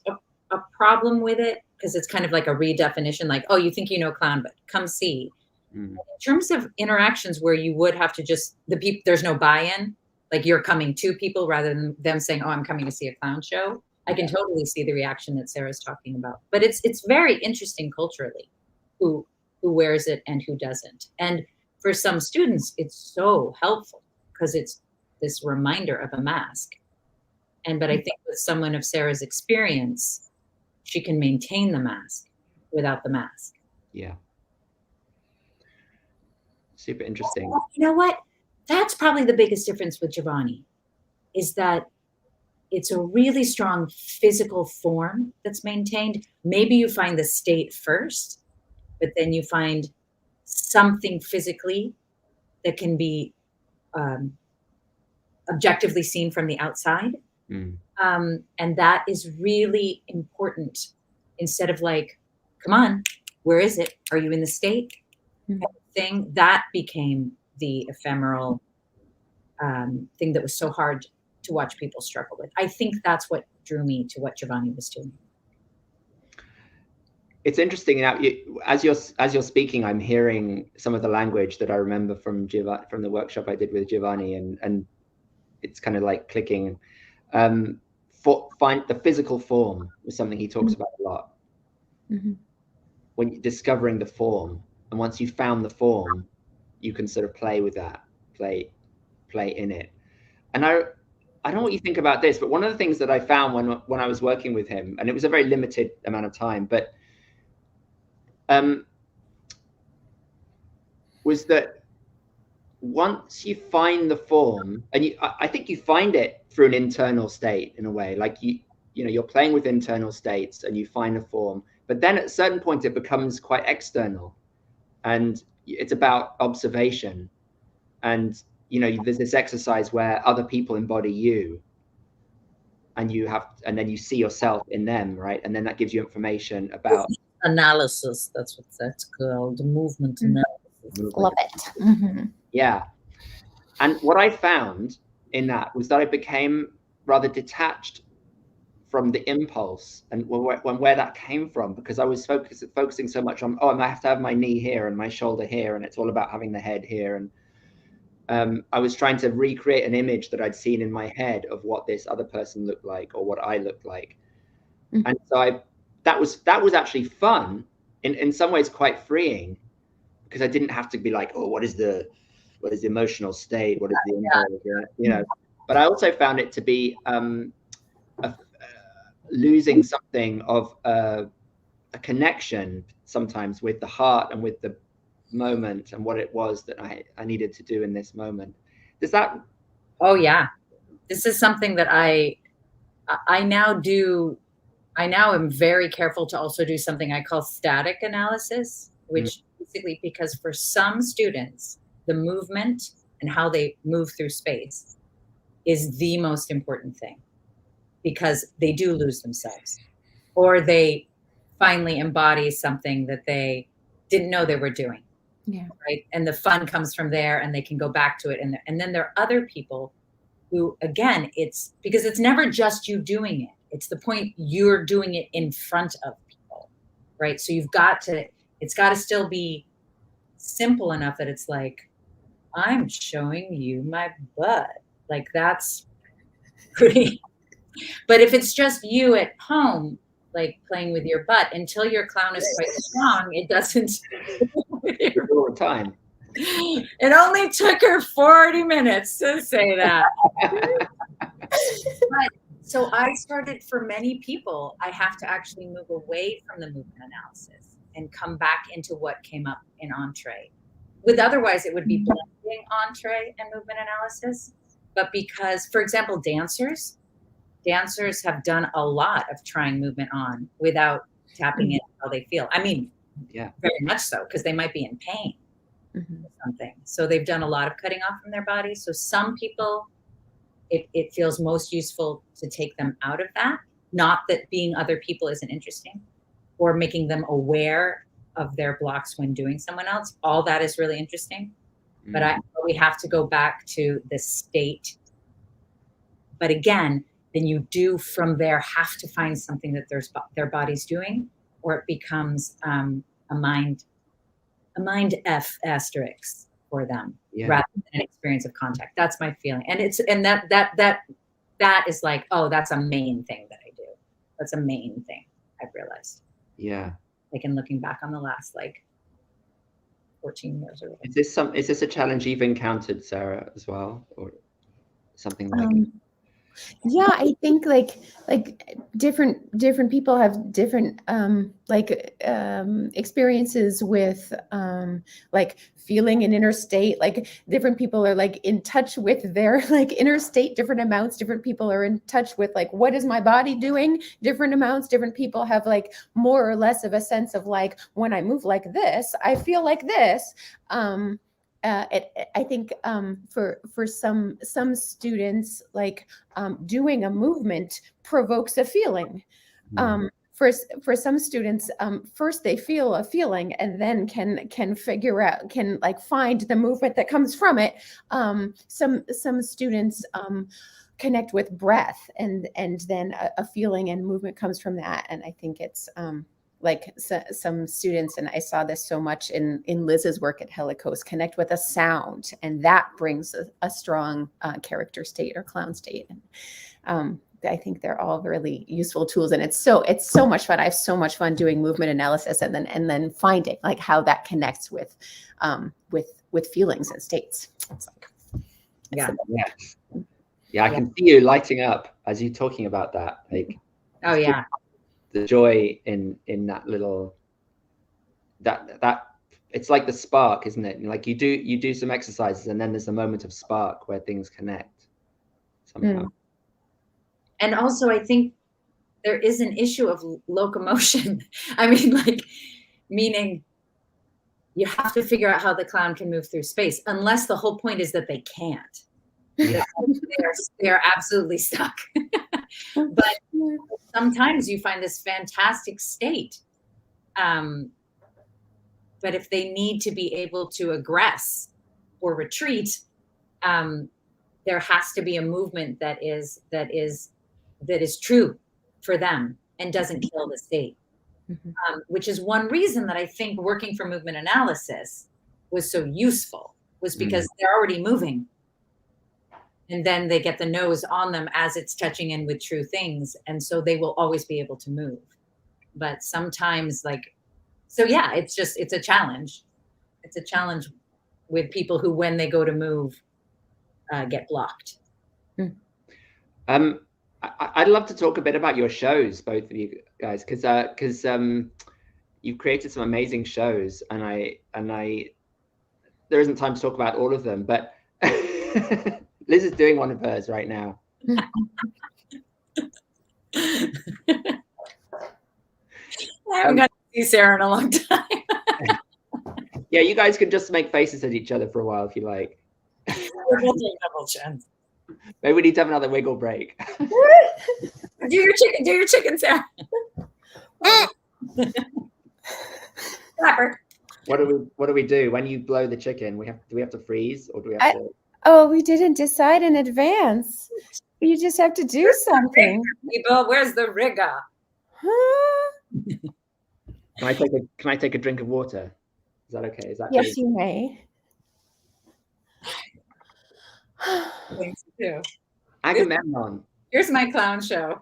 [SPEAKER 3] a problem with it, because it's kind of like a redefinition, like, oh, you think you know clown, but come see. In terms of interactions where you would have to just, there's no buy-in, like you're coming to people rather than them saying, oh, I'm coming to see a clown show. I can totally see the reaction that Sarah's talking about. But it's very interesting culturally who wears it and who doesn't. And for some students, it's so helpful because it's this reminder of a mask. But I think with someone of Sarah's experience, she can maintain the mask without the mask.
[SPEAKER 1] Yeah. Super interesting.
[SPEAKER 3] You know what? That's probably the biggest difference with Giovanni, is that it's a really strong physical form that's maintained. Maybe you find the state first, but then you find something physically that can be objectively seen from the outside. And that is really important. Instead of like, come on, where is it? Are you in the state? Thing that became the ephemeral thing that was so hard to watch people struggle with. I think that's what drew me to what Giovanni was doing.
[SPEAKER 1] It's interesting now, as you're speaking, I'm hearing some of the language that I remember from the workshop I did with Giovanni, and it's kind of like clicking. Find the physical form was something he talks about a lot. When you're discovering the form, and once you've found the form, you can sort of play with that, play in it. And I don't know what you think about this, but one of the things that I found when I was working with him, and it was a very limited amount of time, but was that once you find the form, and I think you find it through an internal state in a way, like you're playing with internal states and you find a form, but then at a certain point it becomes quite external, and it's about observation. And there's this exercise where other people embody you, and then you see yourself in them, right? And then that gives you information about
[SPEAKER 3] analysis. That's what that's called, movement analysis.
[SPEAKER 4] Love it.
[SPEAKER 1] Yeah. And what I found in that was that I became rather detached from the impulse and where that came from, because I was focusing so much on, I have to have my knee here and my shoulder here, and it's all about having the head here. And I was trying to recreate an image that I'd seen in my head of what this other person looked like or what I looked like. And so that was actually fun, in some ways quite freeing, because I didn't have to be like, oh, what is the emotional state? What is the impulse? But I also found it to be losing something of a connection sometimes with the heart and with the moment and what it was that I needed to do in this moment. Does that?
[SPEAKER 3] Oh yeah, this is something that I now do. I now am very careful to also do something I call static analysis, which basically, because for some students, the movement and how they move through space is the most important thing, because they do lose themselves, or they finally embody something that they didn't know they were doing.
[SPEAKER 4] Yeah.
[SPEAKER 3] Right. And the fun comes from there, and they can go back to it. And then there are other people who, again, it's because it's never just you doing it. It's the point you're doing it in front of people. Right. So it's got to still be simple enough that it's like, I'm showing you my butt. Like, that's pretty. But if it's just you at home, like playing with your butt, until your clown is quite strong, it doesn't.
[SPEAKER 1] All the time.
[SPEAKER 3] It only took her 40 minutes to say that. But so I started, for many people, I have to actually move away from the movement analysis and come back into what came up in entree. Otherwise, it would be blending entree and movement analysis. But because, for example, dancers have done a lot of trying movement on without tapping into how they feel. I mean,
[SPEAKER 1] yeah,
[SPEAKER 3] very much so, because they might be in pain or something. So they've done a lot of cutting off from their body. So some people, it feels most useful to take them out of that. Not that being other people isn't interesting, or making them aware of their blocks when doing someone else. All that is really interesting. But we have to go back to the state But again, then you do from there have to find something that their body's doing, or it becomes a mind asterisk for them, rather than an experience of contact. That's my feeling. And that is like, oh, that's a main thing that I do. That's a main thing I've realized.
[SPEAKER 1] Yeah.
[SPEAKER 3] Like in looking back on the last like 14 years or whatever.
[SPEAKER 1] Is this a challenge you've encountered, Sarah, as well, or something like it?
[SPEAKER 4] Yeah, I think like different people have different experiences with like feeling an inner state. Like different people are like in touch with their like inner state, different amounts. Different people are in touch with like, what is my body doing? Different amounts. Different people have like more or less of a sense of like, when I move like this, I feel like this. I think for some students, like doing a movement provokes a feeling. For some students, first they feel a feeling and then can figure out, can like find the movement that comes from it. Some students connect with breath, and then a feeling and movement comes from that. And I think it's like some students, and I saw this so much in Liz's work at Helikos, connect with a sound, and that brings a strong character state or clown state. And I think they're all really useful tools, and it's so much fun. I have so much fun doing movement analysis, and then finding like how that connects with feelings and states. It's like,
[SPEAKER 1] I can see you lighting up as you're talking about that. Like,
[SPEAKER 3] oh yeah.
[SPEAKER 1] The joy in that little that it's like the spark, isn't it? Like you do some exercises and then there's a moment of spark where things connect somehow.
[SPEAKER 3] And also I think there is an issue of locomotion. I mean, like, meaning you have to figure out how the clown can move through space, unless the whole point is that they can't. They're absolutely stuck. But sometimes you find this fantastic state. But if they need to be able to aggress or retreat, there has to be a movement that is true for them and doesn't kill the state. Which is one reason that I think working for movement analysis was so useful, was because they're already moving. And then they get the nose on them as it's touching in with true things. And so they will always be able to move. But sometimes so yeah, it's a challenge. It's a challenge with people who, when they go to move, get blocked.
[SPEAKER 1] I'd love to talk a bit about your shows, both of you guys, because you've created some amazing shows, and I there isn't time to talk about all of them, but Liz is doing one of hers right now.
[SPEAKER 3] I haven't got to see Sarah in a long time.
[SPEAKER 1] Yeah, you guys can just make faces at each other for a while if you like.
[SPEAKER 3] We'll do double chins.
[SPEAKER 1] Maybe we need to have another wiggle break.
[SPEAKER 3] Do your chicken, Sarah. Clapper.
[SPEAKER 1] What do we do when you blow the chicken? Do we have to freeze, or do we have to?
[SPEAKER 4] Oh, we didn't decide in advance. You just have to do something.
[SPEAKER 3] People, where's the rigor?
[SPEAKER 4] Huh?
[SPEAKER 1] Can I take a drink of water? Is that okay?
[SPEAKER 4] Yes, you may.
[SPEAKER 3] Thanks too.
[SPEAKER 1] Agamemnon.
[SPEAKER 3] Here's my clown show.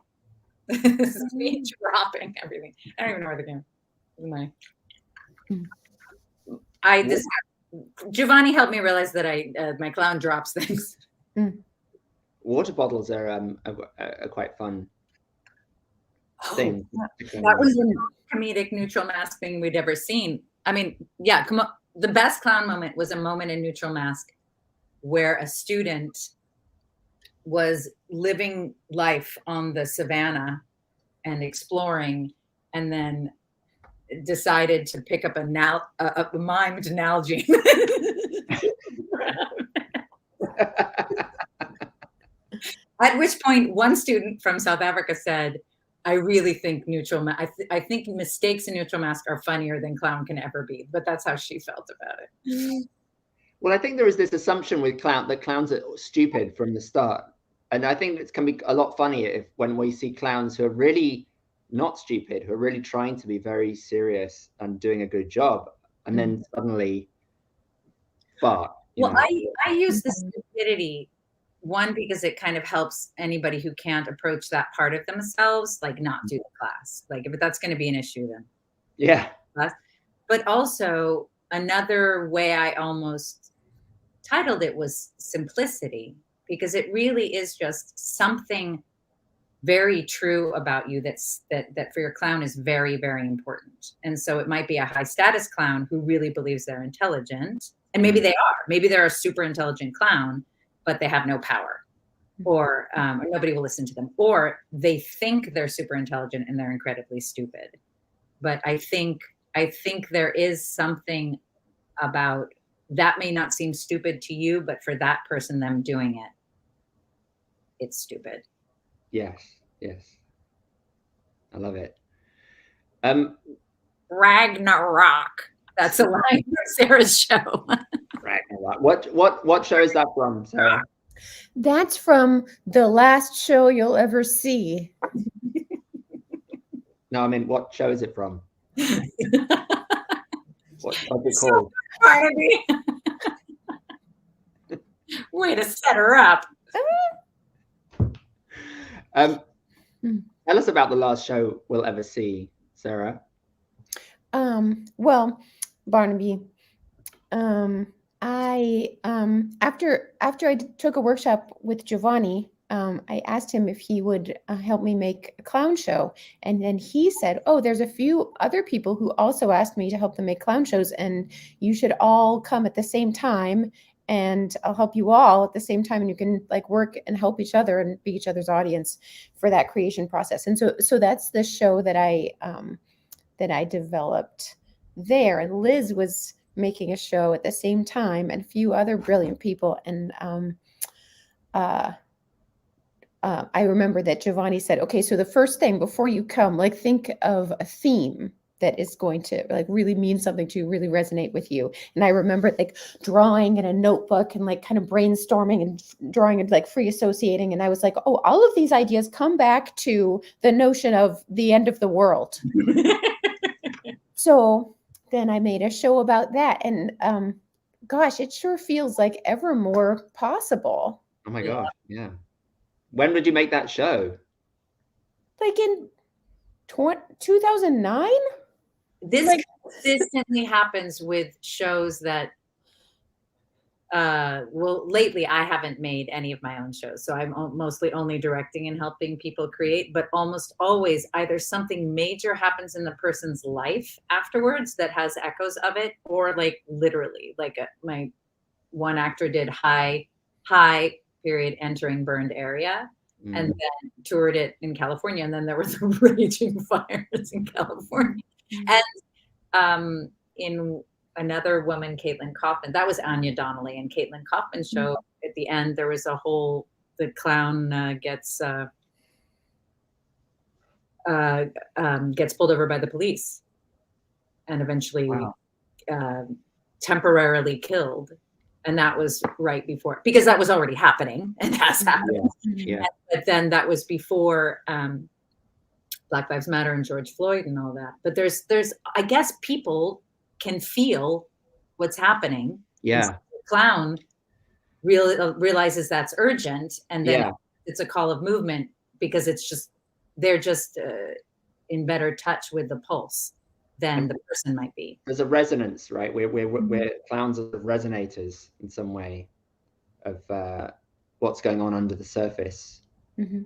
[SPEAKER 3] This is me dropping everything. I don't even know where the camera. Giovanni helped me realize that my clown drops things.
[SPEAKER 1] Water bottles are quite fun thing.
[SPEAKER 3] That was the comedic neutral mask thing we'd ever seen. I mean, yeah, the best clown moment was a moment in Neutral Mask where a student was living life on the savannah and exploring, and then decided to pick up a mimed Nalgene. At which point, one student from South Africa said, I really think I think mistakes in Neutral Mask are funnier than clown can ever be. But that's how she felt about it.
[SPEAKER 1] Well, I think there is this assumption with that clowns are stupid from the start. And I think it can be a lot funnier when we see clowns who are really not stupid, who are really trying to be very serious and doing a good job, and then suddenly fart.
[SPEAKER 3] Well, I use the stupidity one because it kind of helps anybody who can't approach that part of themselves, like not do the class. Like if that's going to be an issue, then
[SPEAKER 1] yeah.
[SPEAKER 3] But also another way I almost titled it was simplicity, because it really is just something very true about you that for your clown is very, very important. And so it might be a high status clown who really believes they're intelligent, and maybe they are. Maybe they're a super intelligent clown, but they have no power, or nobody will listen to them, or they think they're super intelligent and they're incredibly stupid. But I think there is something about that may not seem stupid to you, but for that person, them doing it, it's stupid.
[SPEAKER 1] Yes. I love it.
[SPEAKER 3] Ragnarok. That's a line from Sarah's show.
[SPEAKER 1] Ragnarok. What show is that from, Sarah?
[SPEAKER 4] That's from The Last Show You'll Ever See.
[SPEAKER 1] No, I mean, what show is it from? What's it called?
[SPEAKER 3] Way to set her up.
[SPEAKER 1] Tell us about The Last Show We'll Ever See, Sarah.
[SPEAKER 4] Well, Barnaby, after I took a workshop with Giovanni, I asked him if he would help me make a clown show. And then he said, oh, there's a few other people who also asked me to help them make clown shows, and you should all come at the same time, and I'll help you all at the same time, and you can like work and help each other and be each other's audience for that creation process. And so that's the show that I developed there. And Liz was making a show at the same time, and a few other brilliant people. And I remember that Giovanni said, okay, so the first thing before you come, like think of a theme that is going to like really mean something to you, really resonate with you. And I remember like drawing in a notebook and like kind of brainstorming and drawing and like free associating. And I was like, oh, all of these ideas come back to the notion of the end of the world. So then I made a show about that. And gosh, it sure feels like ever more possible.
[SPEAKER 1] Oh my gosh, yeah. When did you make that show?
[SPEAKER 4] Like in 2009?
[SPEAKER 3] This consistently happens with shows that, well, lately I haven't made any of my own shows. So I'm mostly only directing and helping people create, but almost always either something major happens in the person's life afterwards that has echoes of it, or like literally like my one actor did high period entering burned area, and then toured it in California. And then there was raging fires in California. And in another woman, Caitlin Kaufman, that was Anya Donnelly, and Caitlin Kaufman's show at the end, there was the clown gets pulled over by the police and eventually temporarily killed. And that was right before, because that was already happening and has happened.
[SPEAKER 1] Yeah.
[SPEAKER 3] But then that was before Black Lives Matter and George Floyd and all that. But there's, I guess people can feel what's happening.
[SPEAKER 1] Yeah.
[SPEAKER 3] So the clown realizes that's urgent, and then it's a call of movement, because they're just in better touch with the pulse than the person might be.
[SPEAKER 1] There's a resonance, right? We're clowns are resonators in some way of what's going on under the surface. Yeah.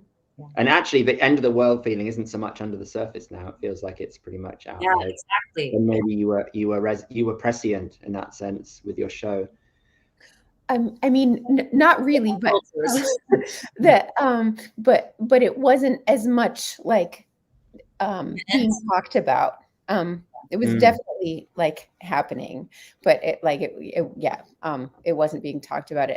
[SPEAKER 1] And actually, the end of the world feeling isn't so much under the surface now. It feels like it's pretty much out there.
[SPEAKER 3] Exactly.
[SPEAKER 1] And maybe you were prescient in that sense with your show.
[SPEAKER 4] I mean, not really, but but it wasn't as much like being talked about. It was definitely like happening, but it wasn't being talked about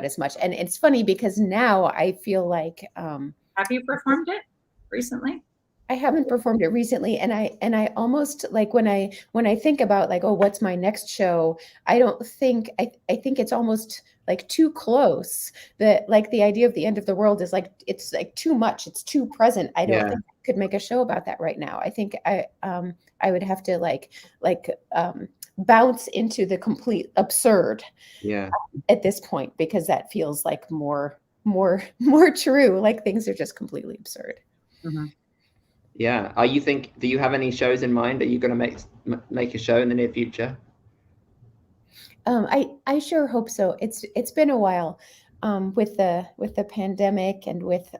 [SPEAKER 4] as much. And it's funny because now I feel like
[SPEAKER 3] have you performed it recently?
[SPEAKER 4] I haven't performed it recently, and I almost like when I think about like, oh, what's my next show? I don't think I think it's almost like too close. That like the idea of the end of the world is like it's like too much. It's too present. I don't think I could make a show about that right now. I think I would have to like bounce into the complete absurd at this point, because that feels like more true. Like things are just completely absurd.
[SPEAKER 3] Mm-hmm.
[SPEAKER 1] Yeah. Do you have any shows in mind? Are you going to make a show in the near future?
[SPEAKER 4] I sure hope so. It's been a while with the pandemic and with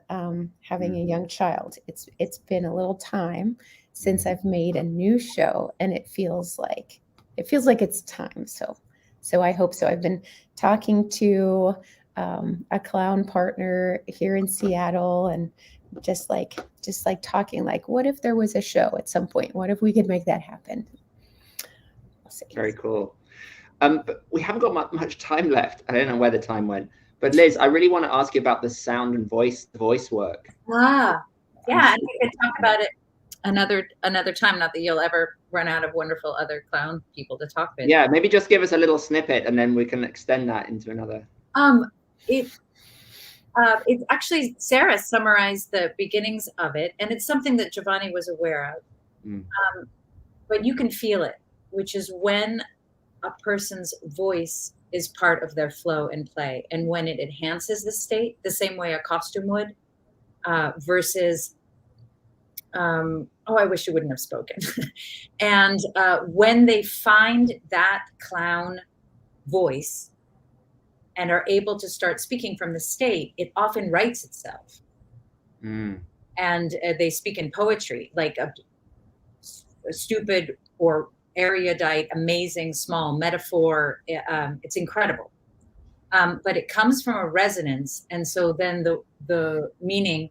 [SPEAKER 4] having a young child. It's been a little time since I've made a new show, and it feels like it's time. So I hope so. I've been talking to a clown partner here in Seattle, and just like talking like, what if there was a show at some point? What if we could make that happen? We'll see.
[SPEAKER 1] Very cool. But we haven't got much time left. I don't know where the time went. But Liz, I really want to ask you about the sound and voice work.
[SPEAKER 3] Yeah, and we could talk about it another time. Not that you'll ever run out of wonderful other clown people to talk with.
[SPEAKER 1] Yeah, maybe just give us a little snippet, and then we can extend that into another.
[SPEAKER 3] It's actually, Sarah summarized the beginnings of it, and it's something that Giovanni was aware of. But you can feel it, which is when a person's voice is part of their flow and play, and when it enhances the state, the same way a costume would, versus, I wish you wouldn't have spoken. And when they find that clown voice and are able to start speaking from the state, it often writes itself. And they speak in poetry, like a stupid or erudite, amazing, small metaphor. It's incredible. But it comes from a resonance. And so then the meaning,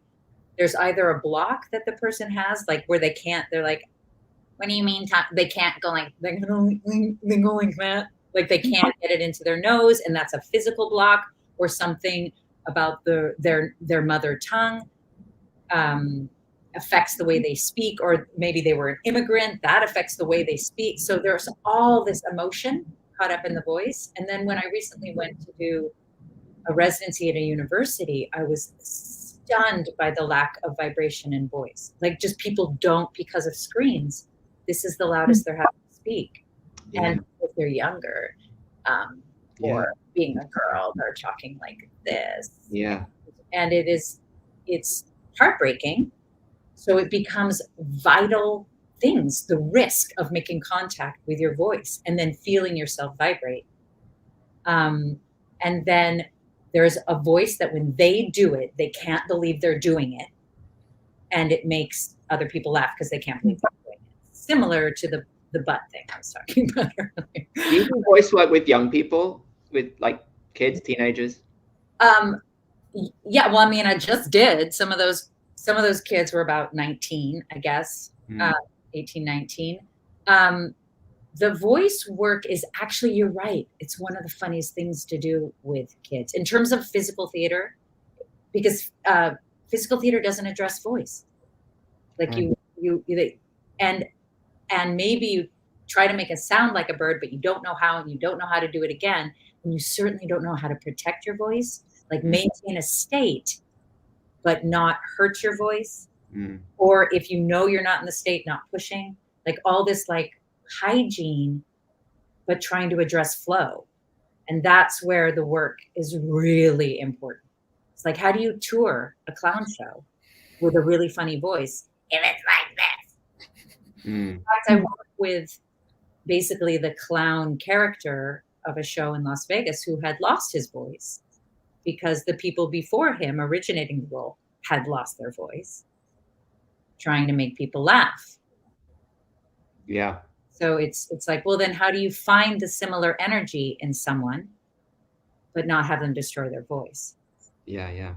[SPEAKER 3] there's either a block that the person has, like where they're like, what do you mean? They can't go like, they go like that. Like they can't get it into their nose, and that's a physical block, or something about their mother tongue affects the way they speak, or maybe they were an immigrant, that affects the way they speak. So there's all this emotion caught up in the voice. And then when I recently went to do a residency at a university, I was stunned by the lack of vibration in voice. Like just people don't, because of screens, this is the loudest they're having to speak. And if they're younger, or being a girl, they're talking like this. And it's heartbreaking. So it becomes vital things, the risk of making contact with your voice and then feeling yourself vibrate. And then there's a voice that when they do it, they can't believe they're doing it. And it makes other people laugh because they can't believe they're doing it. Similar to the butt thing I was talking about earlier.
[SPEAKER 1] Do you do voice work with young people, with like kids, teenagers?
[SPEAKER 3] Yeah, well, I mean, I just did. Some of those kids were about 19, I guess, 18, 19. The voice work is actually, you're right. It's one of the funniest things to do with kids in terms of physical theater, because physical theater doesn't address voice. Like and maybe you try to make it sound like a bird, but you don't know how, and you don't know how to do it again. And you certainly don't know how to protect your voice, like maintain a state, but not hurt your voice. Or if you know you're not in the state, not pushing, like all this like hygiene, but trying to address flow. And that's where the work is really important. It's like, how do you tour a clown show with a really funny voice if it's like this? In fact, I worked with basically the clown character of a show in Las Vegas who had lost his voice because the people before him originating the role had lost their voice, trying to make people laugh.
[SPEAKER 1] Yeah.
[SPEAKER 3] So it's like, well, then how do you find the similar energy in someone, but not have them destroy their voice?
[SPEAKER 1] Yeah.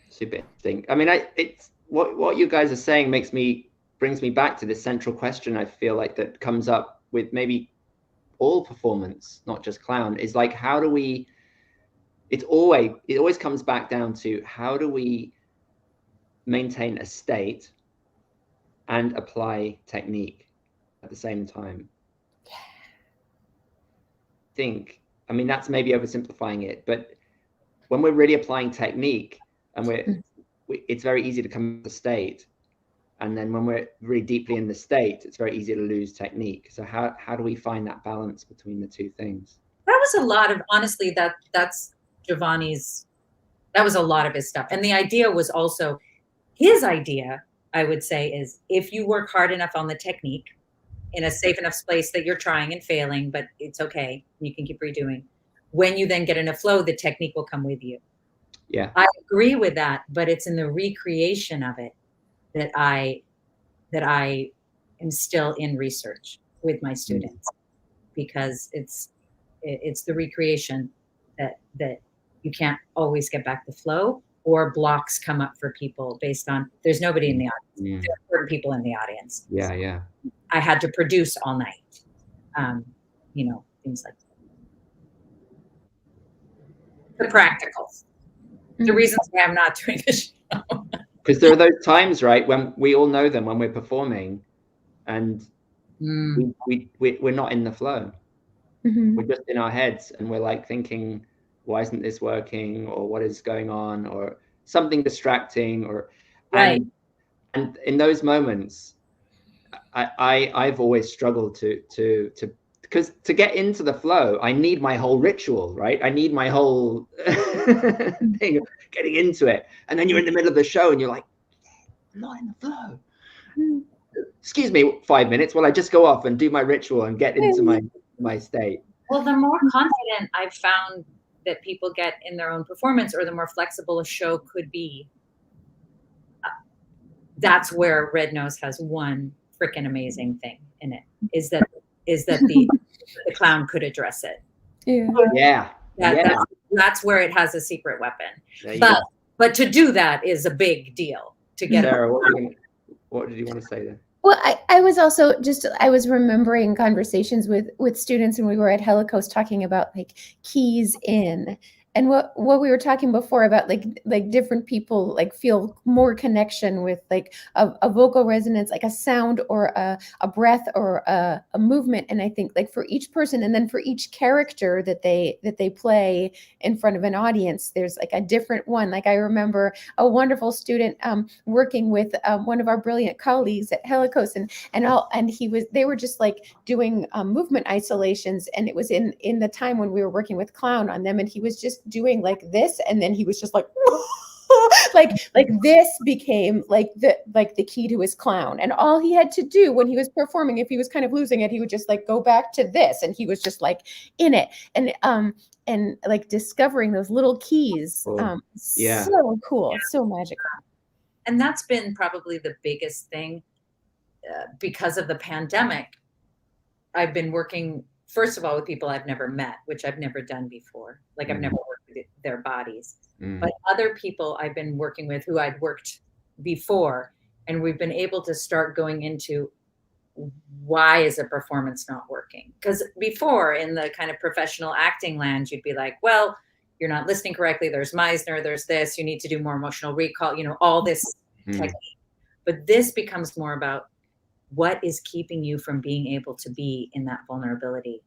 [SPEAKER 1] Super interesting. I mean, it's what you guys are saying brings me back to this central question. I feel like that comes up with maybe all performance, not just clown, is like, how do we? It always comes back down to how do we maintain a state and apply technique at the same time. I mean, that's maybe oversimplifying it, but when we're really applying technique and it's very easy to come to state. And then when we're really deeply in the state, it's very easy to lose technique. So how do we find that balance between the two things?
[SPEAKER 3] That was a lot of, honestly, that's Giovanni's, that was a lot of his stuff. And the idea was also, his idea, I would say, is if you work hard enough on the technique in a safe enough space that you're trying and failing, but it's okay, you can keep redoing. When you then get in a flow, the technique will come with you.
[SPEAKER 1] Yeah,
[SPEAKER 3] I agree with that, but it's in the recreation of it that I am still in research with my students, because it's the recreation that you can't always get back the flow, or blocks come up for people based on there's nobody in the audience. There are important people in the audience.
[SPEAKER 1] Yeah.
[SPEAKER 3] I had to produce all night, things like that. The practicals, the reasons why I'm not doing this show.
[SPEAKER 1] Because there are those times, right, when we all know them, when we're performing and we're not in the flow. We're just in our heads and we're like thinking, why isn't this working, or what is going on, or something distracting, or
[SPEAKER 3] right.
[SPEAKER 1] And in those moments, I've always struggled to because to get into the flow, I need my whole ritual, right? I need my whole thing of getting into it. And then you're in the middle of the show and you're like, I'm not in the flow. Excuse me, 5 minutes. Well, I just go off and do my ritual and get into my state.
[SPEAKER 3] Well, the more confident I've found that people get in their own performance, or the more flexible a show could be, that's where Red Nose has one freaking amazing thing in it, is that the clown could address it. That's where it has a secret weapon. But to do that is a big deal to get.
[SPEAKER 1] Sarah, what did you want to say there?
[SPEAKER 4] Well, I was also I was remembering conversations with students, and we were at Helikos talking about like keys in, and what we were talking before about like different people like feel more connection with like a vocal resonance, like a sound or a breath or a movement. And I think like for each person, and then for each character that they play in front of an audience, there's like a different one. Like I remember a wonderful student working with one of our brilliant colleagues at Helikos, and they were just like doing movement isolations, and it was in the time when we were working with clown on them, and he was just doing like this, and then he was just like like this became like the key to his clown, and all he had to do when he was performing, if he was kind of losing it, he would just like go back to this, and he was just like in it, and like discovering those little keys. So cool, so magical.
[SPEAKER 3] And that's been probably the biggest thing because of the pandemic. I've been working, first of all, with people I've never met, which I've never done before. Like I've never worked with their bodies, but other people I've been working with who I'd worked before, and we've been able to start going into why is a performance not working? Because before, in the kind of professional acting land, you'd be like, well, you're not listening correctly. There's Meisner, there's this, you need to do more emotional recall, all this technique. But this becomes more about what is keeping you from being able to be in that vulnerability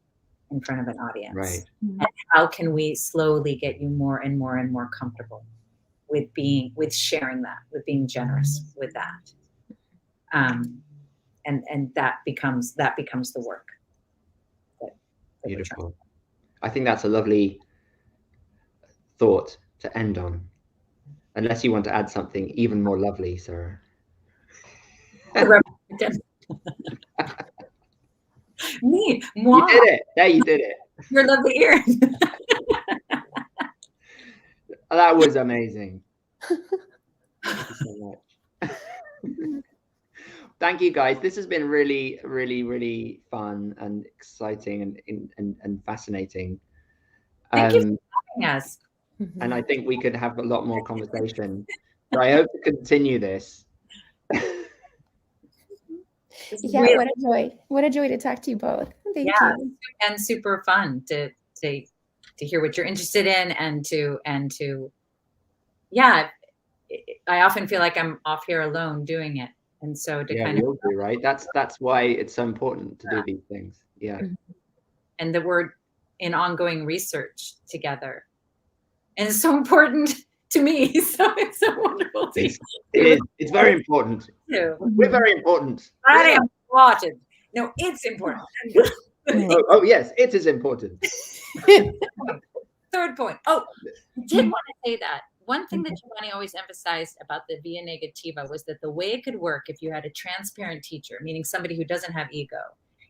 [SPEAKER 3] in front of an audience.
[SPEAKER 1] Right.
[SPEAKER 3] And how can we slowly get you more and more and more comfortable with sharing that, with being generous with that. And that becomes the work.
[SPEAKER 1] Beautiful. I think that's a lovely thought to end on. Unless you want to add something even more lovely, Sarah.
[SPEAKER 3] Me, moi.
[SPEAKER 1] You did it. Yeah, you did it.
[SPEAKER 3] Your lovely ear.
[SPEAKER 1] That was amazing. Thank you so much. Thank you, guys. This has been really, really, really fun and exciting and fascinating.
[SPEAKER 3] Thank you for having us.
[SPEAKER 1] And I think we could have a lot more conversation. So I hope to continue this.
[SPEAKER 4] Yeah, what a joy to talk to you both. Thank you.
[SPEAKER 3] And super fun to hear what you're interested in, and to I often feel like I'm off here alone doing it, And so to
[SPEAKER 1] Yeah,
[SPEAKER 3] kind of,
[SPEAKER 1] we all do, right? That's why it's so important to do these things. Yeah.
[SPEAKER 3] and that we're in ongoing research together. And it's so important to me. So it's so wonderful.
[SPEAKER 1] It's very important. We're very important.
[SPEAKER 3] I am important. No, it's important.
[SPEAKER 1] Oh, yes, it is important.
[SPEAKER 3] Third point. Oh, I did want to say that. One thing that Giovanni always emphasized about the via negativa was that the way it could work if you had a transparent teacher, meaning somebody who doesn't have ego,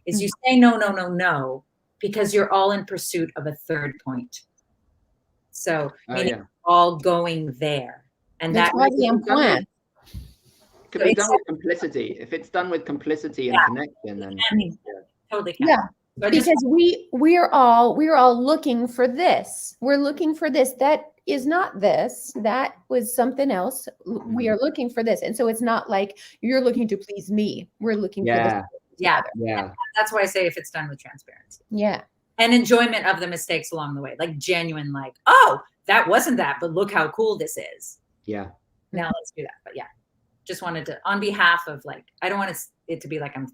[SPEAKER 3] is you say no, no, no, no, because you're all in pursuit of a third point. So meaning all going there. And
[SPEAKER 4] that's why the implant.
[SPEAKER 1] It could be done with complicity. If it's done with complicity and connection, then
[SPEAKER 3] totally can.
[SPEAKER 4] Yeah. Because we're all looking for this. We're looking for this. That is not this. That was something else. We are looking for this. And so it's not like you're looking to please me. We're looking for this.
[SPEAKER 3] Yeah. That's why I say if it's done with transparency.
[SPEAKER 4] Yeah.
[SPEAKER 3] And enjoyment of the mistakes along the way. Like genuine, like, oh, that wasn't that, but look how cool this is.
[SPEAKER 1] Yeah.
[SPEAKER 3] Now let's do that. But yeah, just wanted to, on behalf of like, I don't want it to be like I'm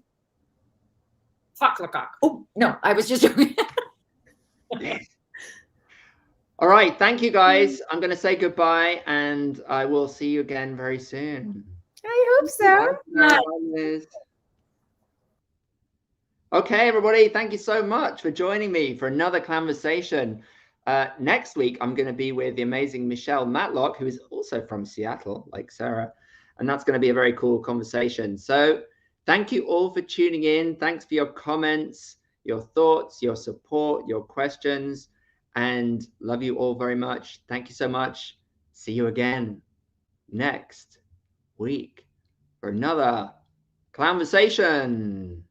[SPEAKER 3] fuck the cock. Oh, no, I was just joking.
[SPEAKER 1] All right. Thank you, guys. I'm going to say goodbye, and I will see you again very soon.
[SPEAKER 4] I hope so.
[SPEAKER 1] Bye. Okay, everybody. Thank you so much for joining me for another conversation. Next week, I'm going to be with the amazing Michelle Matlock, who is also from Seattle, like Sarah. And that's going to be a very cool conversation. So thank you all for tuning in. Thanks for your comments, your thoughts, your support, your questions, and love you all very much. Thank you so much. See you again next week for another conversation.